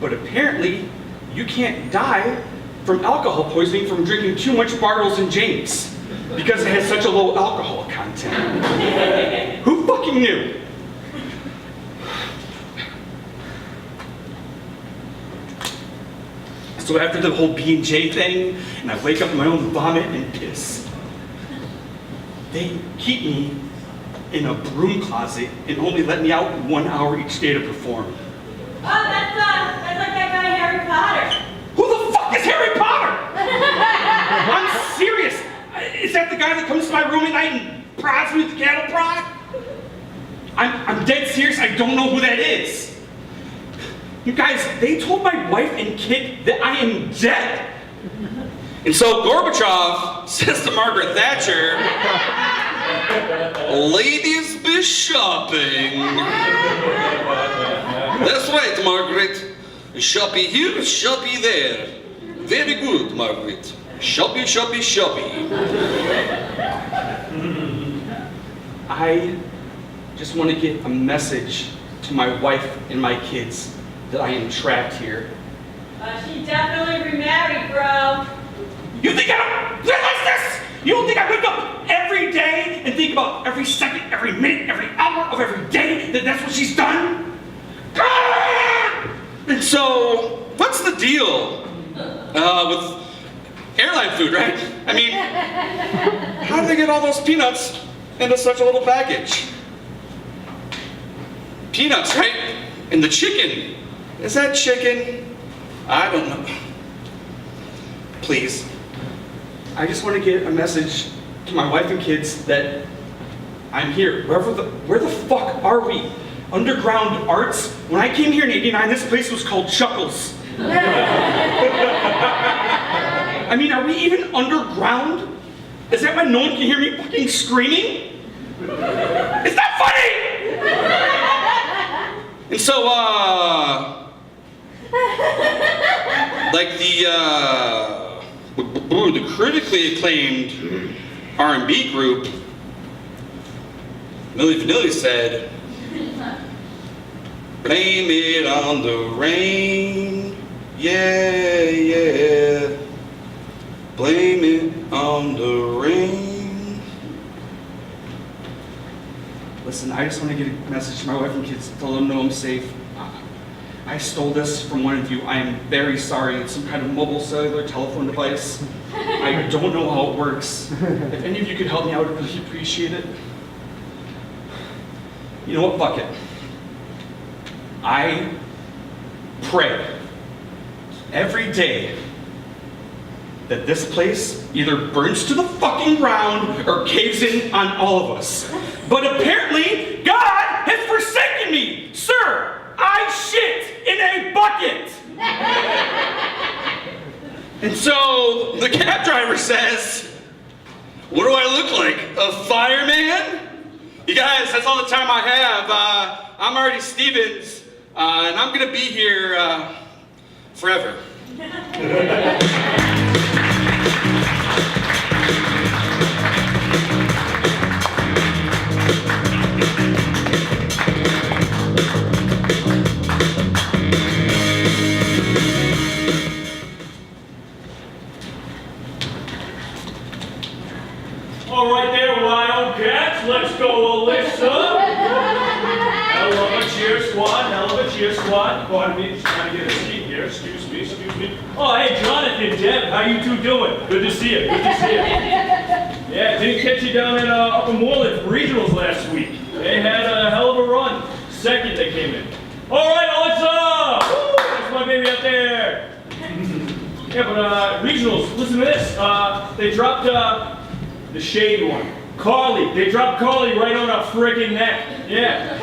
But apparently, you can't die from alcohol poisoning from drinking too much Bartles and James because it has such a low alcohol content. Who fucking knew? So after the whole B&J thing, and I wake up in my own vomit and piss, they keep me in a broom closet and only let me out 1 hour each day to perform. Oh, that's like that guy Harry Potter. Who the fuck is Harry Potter? I'm serious. Is that the guy that comes to my room at night and prods me with the cattle prod? I'm dead serious. I don't know who that is. You guys, they told my wife and kid that I am dead. And so Gorbachev says to Margaret Thatcher, ladies be shopping. That's right, Margaret. Shoppy here, shoppy there. Very good, Margaret. Shoppy, shoppy, shoppy. I just want to get a message to my wife and my kids that I am trapped here. She definitely remarried, bro. You think I don't realize this? You don't think I wake up every day and think about every second, every minute, every hour of every day that that's what she's done? And so, what's the deal with airline food, right? I mean, how do they get all those peanuts into such a little package? Peanuts, right? And the chicken. Is that chicken? I don't know. Please. I just want to get a message to my wife and kids that I'm here. Where the fuck are we? Underground Arts? When I came here in '89, this place was called Chuckles. I mean, are we even underground? Is that why no one can hear me fucking screaming? Is that funny? And so, like the critically acclaimed R&B group, Milli Vanilli said, blame it on the rain, yeah, yeah. Blame it on the rain. Listen, I just want to get a message to my wife and kids to let them know I'm safe. I stole this from one of you. I am very sorry. It's some kind of mobile cellular telephone device. I I don't know how it works. If any of you could help me, I would really appreciate it. You know what? Fuck it. I pray every day that this place either burns to the fucking ground or caves in on all of us. But apparently, God has forsaken me! Sir, I shit in a bucket! And so the cab driver says, what do I look like? A fireman? You guys, that's all the time I have. I'm Artie Stevens, and I'm gonna be here forever. All right there, Wildcats, let's go, Alyssa. Hell of a cheer squad, hell of a cheer squad. Pardon me, just trying to get a seat here, excuse me, excuse me. Oh, hey, Jonathan, Deb, how you two doing? Good to see you, good to see you. Yeah, didn't catch you down at Upper Moreland for regionals last week. They had a hell of a run. Second they came in. All right, Alyssa! Woo, that's my baby up there. Yeah, but regionals, listen to this. They dropped the shady one. Carly. They dropped Carly right on her frickin' neck. Yeah.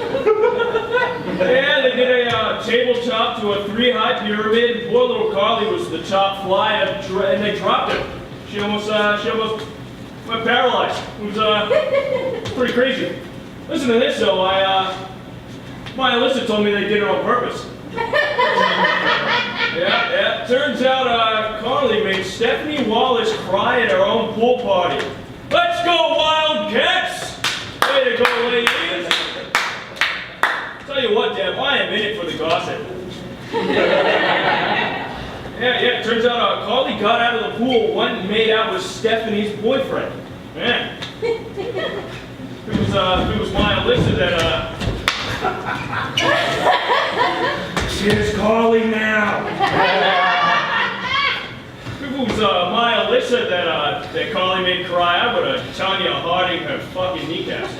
Yeah, they did a tabletop to a 3-high pyramid, and poor little Carly was the top flyer, and they dropped her. She almost went paralyzed. It was pretty crazy. Listen to this though, my Alyssa told me they did it on purpose. Yeah. Turns out Carly made Stephanie Wallace cry at her own pool party. Let's go, Wildcats! Way to go, ladies! Tell you what, Deb, I am in it for the gossip. Yeah, turns out Carly got out of the pool, went and made out with Stephanie's boyfriend. Man. It was my Alyssa that, Here's Carly now! If it was my Alyssa that Carly made cry, I would have Tanya Harding her fucking kneecaps.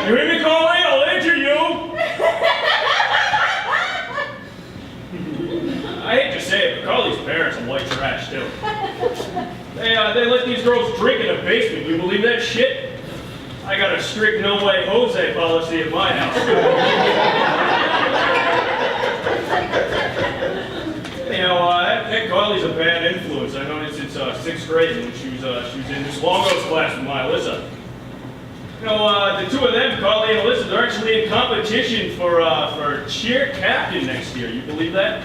You hear me, Carly? I'll injure you! I hate to say it, but Carly's parents are white trash, too. They let these girls drink in a basement. You believe that shit? I got a strict no way Jose policy at my house. Anyhow, that Carly's a bad influence. I noticed it's 6th grade when she was in Miss Longo's class with my Alyssa. You know, the two of them, Carly and Alyssa, they're actually in competition for cheer captain next year. You believe that?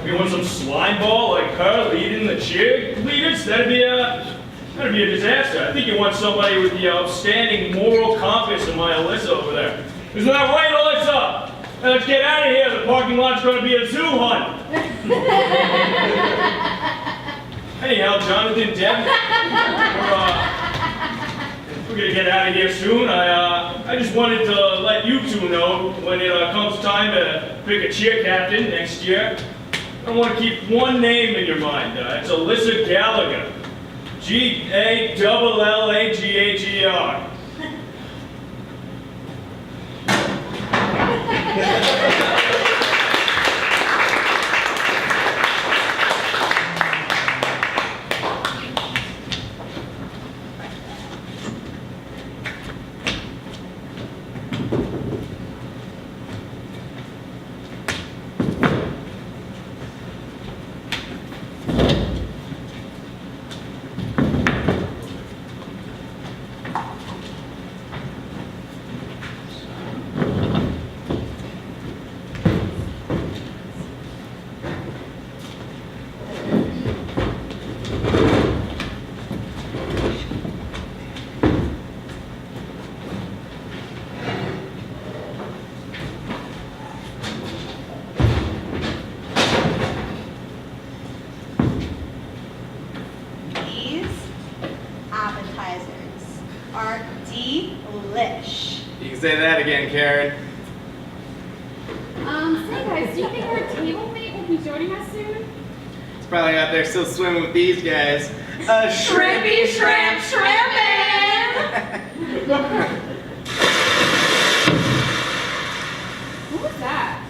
You want some slime ball like her leading the cheerleaders? That'd be a disaster. I think you want somebody with the outstanding moral compass of my Alyssa over there. Isn't that right, Alyssa? Now let's get out of here. The parking lot's going to be a zoo hunt. Anyhow, Jonathan, Deb, we're going to get out of here soon. I just wanted to let you two know when it comes time to pick a cheer captain next year. I want to keep one name in your mind. It's Alyssa Gallagher. G-A-L-L-A-G-A-G-E-R. Say that again, Karen. Say guys, do you think our table mate will be joining us soon? It's Probably out there still swimming with these guys. Shrimpy shrimp shrimping! Who was that?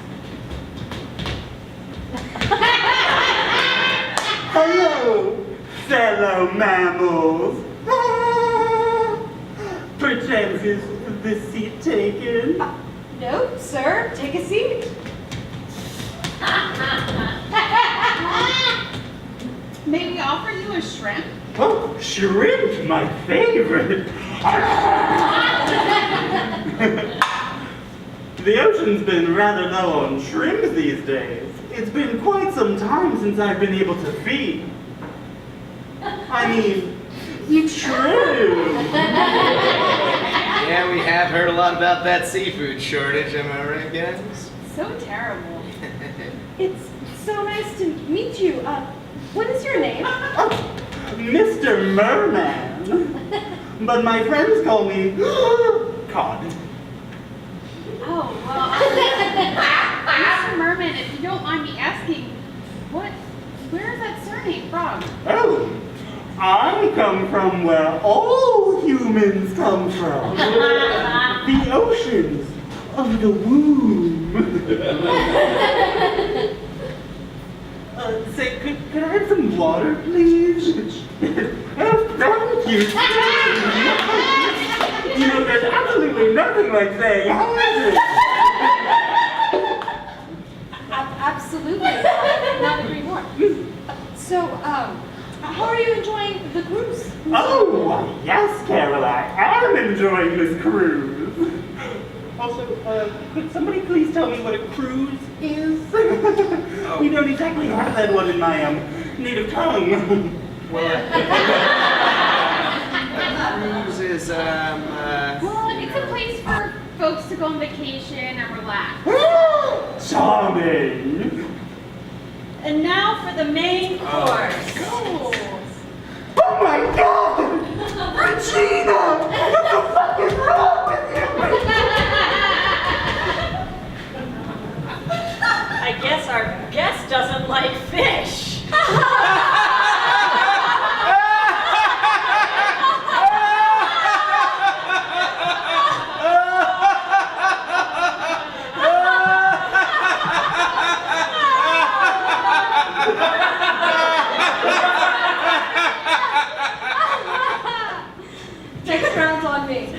Hello, fellow mammals. Perchance is the seat taken? No, sir. Take a seat. May we offer you a shrimp? Oh, shrimp, my favorite. The ocean's been rather low on shrimp these days. It's been quite some time since I've been able to feed. I mean, it's true. Yeah, we have heard a lot about that seafood shortage, am I right, guys? So terrible. It's so nice to meet you. What is your name? Mr. Merman. But my friends call me Cod. Oh, well, Mr. Merman, if you don't mind me asking, where is that surname from? Oh, I come from where all humans come from. The oceans of the womb. Say, could I have some water, please? Oh, thank you. You know, there's absolutely nothing like saying, how is it? Absolutely. Not agree more. So, how are you enjoying the cruise? Oh, why, yes, Caroline, I'm enjoying this cruise. Also, could somebody please tell me what a cruise is? We don't exactly have that one in my native tongue. Well, cruise is, Well, it's a place for folks to go on vacation and relax. Charming. And now for the main course. Oh my God! Regina! What the fuck is wrong with you? I guess our guest doesn't like fish. Next round's on me.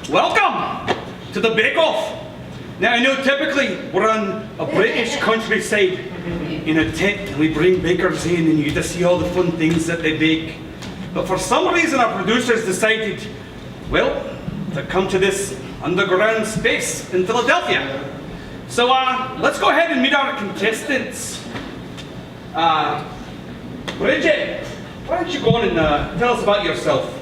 Welcome to the Bake Off. Now I know typically we're on a British countryside in a tent and we bring bakers in and you get to see all the fun things that they bake. But for some reason our producers decided, well, to come to this underground space in Philadelphia. So let's go ahead and meet our contestants. Bridget, why don't you go on and tell us about yourself?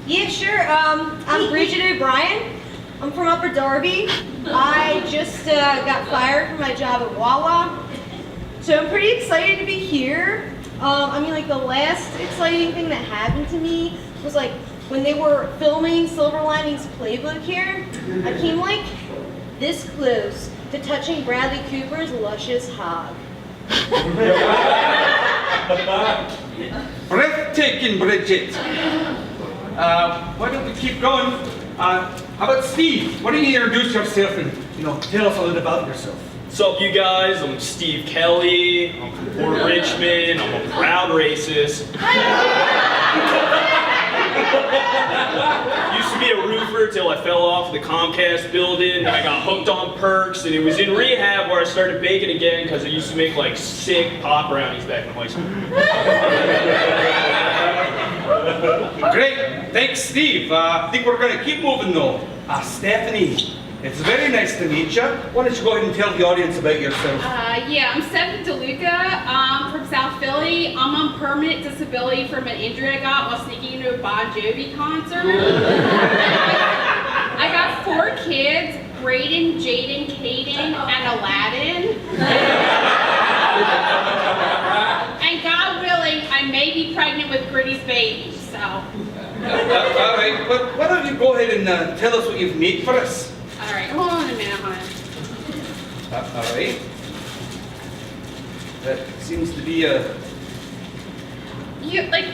Yeah, sure. I'm Bridget O'Brien. I'm from Upper Darby. I just got fired from my job at Wawa. So I'm pretty excited to be here. I mean, like, the last exciting thing that happened to me was, like, when they were filming Silver Linings Playbook here, I came, like, this close to touching Bradley Cooper's luscious hog. Breathtaking, Bridget. Why don't we keep going? How about Steve? Why don't you introduce yourself and, tell us a little about yourself? What's up, you guys? I'm Steve Kelly. I'm from Port Richmond. I'm a proud racist. Used to be a roofer till I fell off the Comcast building, and I got hooked on perks, and it was in rehab where I started baking again because I used to make like sick pop brownies back in high school. Great, thanks, Steve. I think we're gonna keep moving though. Stephanie, it's very nice to meet you. Why don't you go ahead and tell the audience about yourself? Yeah, I'm Stephanie DeLuca from South Philly. I'm on permanent disability from an injury I got while sneaking into a Bon Jovi concert. I got 4 kids, Brayden, Jaden, Caden, and Aladdin. And God willing, I may be pregnant with Gritty's baby, so. All right, but why don't you go ahead and tell us what you've made for us? All right, hold on a minute, hon. All right. That seems to be a... You, like,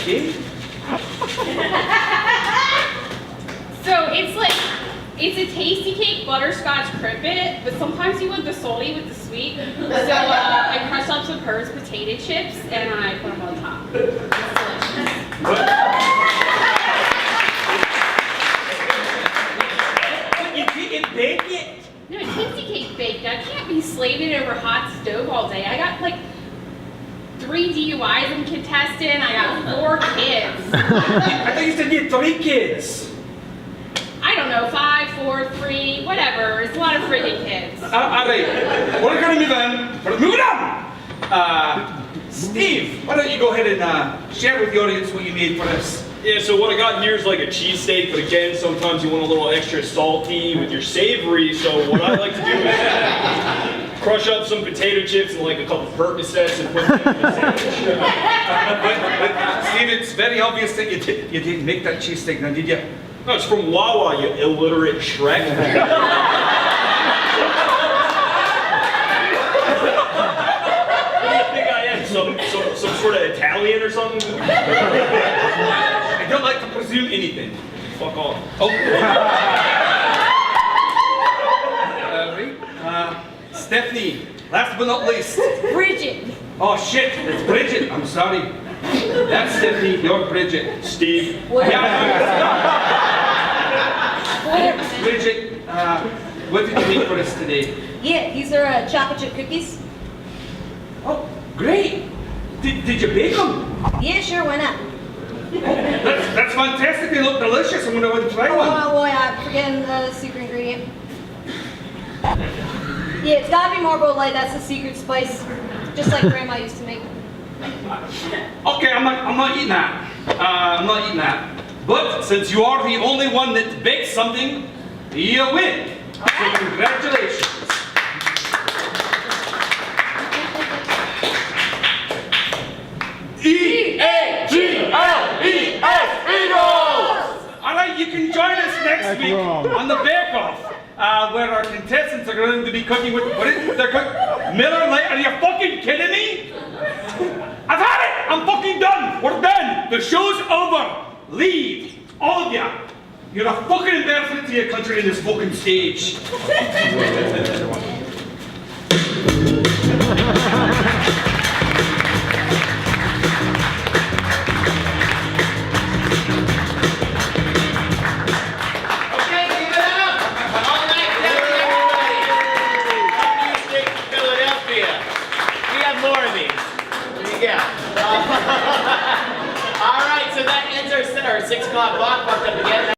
Okay. so it's a tasty cake butterscotch crimpet, but sometimes you want the salty with the sweet. So I crushed up some Hers potato chips and I put them on top. It's delicious. You didn't bake it? No, tasty cake baked. I can't be slaving over hot stove all day. I got like 3 DUIs I'm contesting. I got 4 kids. I thought you said you had 3 kids. I don't know, 5, 4, 3, whatever. It's a lot of freaking kids. All right, we're gonna move on. We're moving on. Steve, why don't you go ahead and share with the audience what you made for us? Yeah, so what I got here is like a cheesesteak, but again, sometimes you want a little extra salty with your savory, so what I like to do is crush up some potato chips and like a couple Percocets and put them in the sandwich. But Steve, it's very obvious that you didn't make that cheesesteak, now did you? No, it's from Wawa, you illiterate Shrek. What do you think I am, some sort of Italian or something? I don't like to presume anything. Fuck off. Oh. Right. Stephanie, last but not least. Bridget. Oh shit, it's Bridget. I'm sorry. That's Stephanie, you're Bridget. Steve. Bridget, what did you make for us today? Yeah, these are chocolate chip cookies. Oh, great. Did you bake them? Yeah, sure, why not? That's fantastic. They look delicious. I'm going to try one. Oh, boy, I'm forgetting the secret ingredient. Yeah, it's gotta be Marlboro Light. That's the secret spice. Just like Grandma used to make. Okay, I'm not eating that. I'm not eating that. But since you are the only one that bakes something, you win. So congratulations. E-A-G-L-E-S, Eagles! All right, you can join us next week on the Bake Off, where our contestants are going to be cooking with, what is it? They're cooking Miller Lite. Are you fucking kidding me? I've had it! I'm fucking done! We're done! The show's over! Leave! All of you! You're a fucking embarrassment to your country in this fucking stage. All right, so that ends our 6 o'clock block. Fucked up again.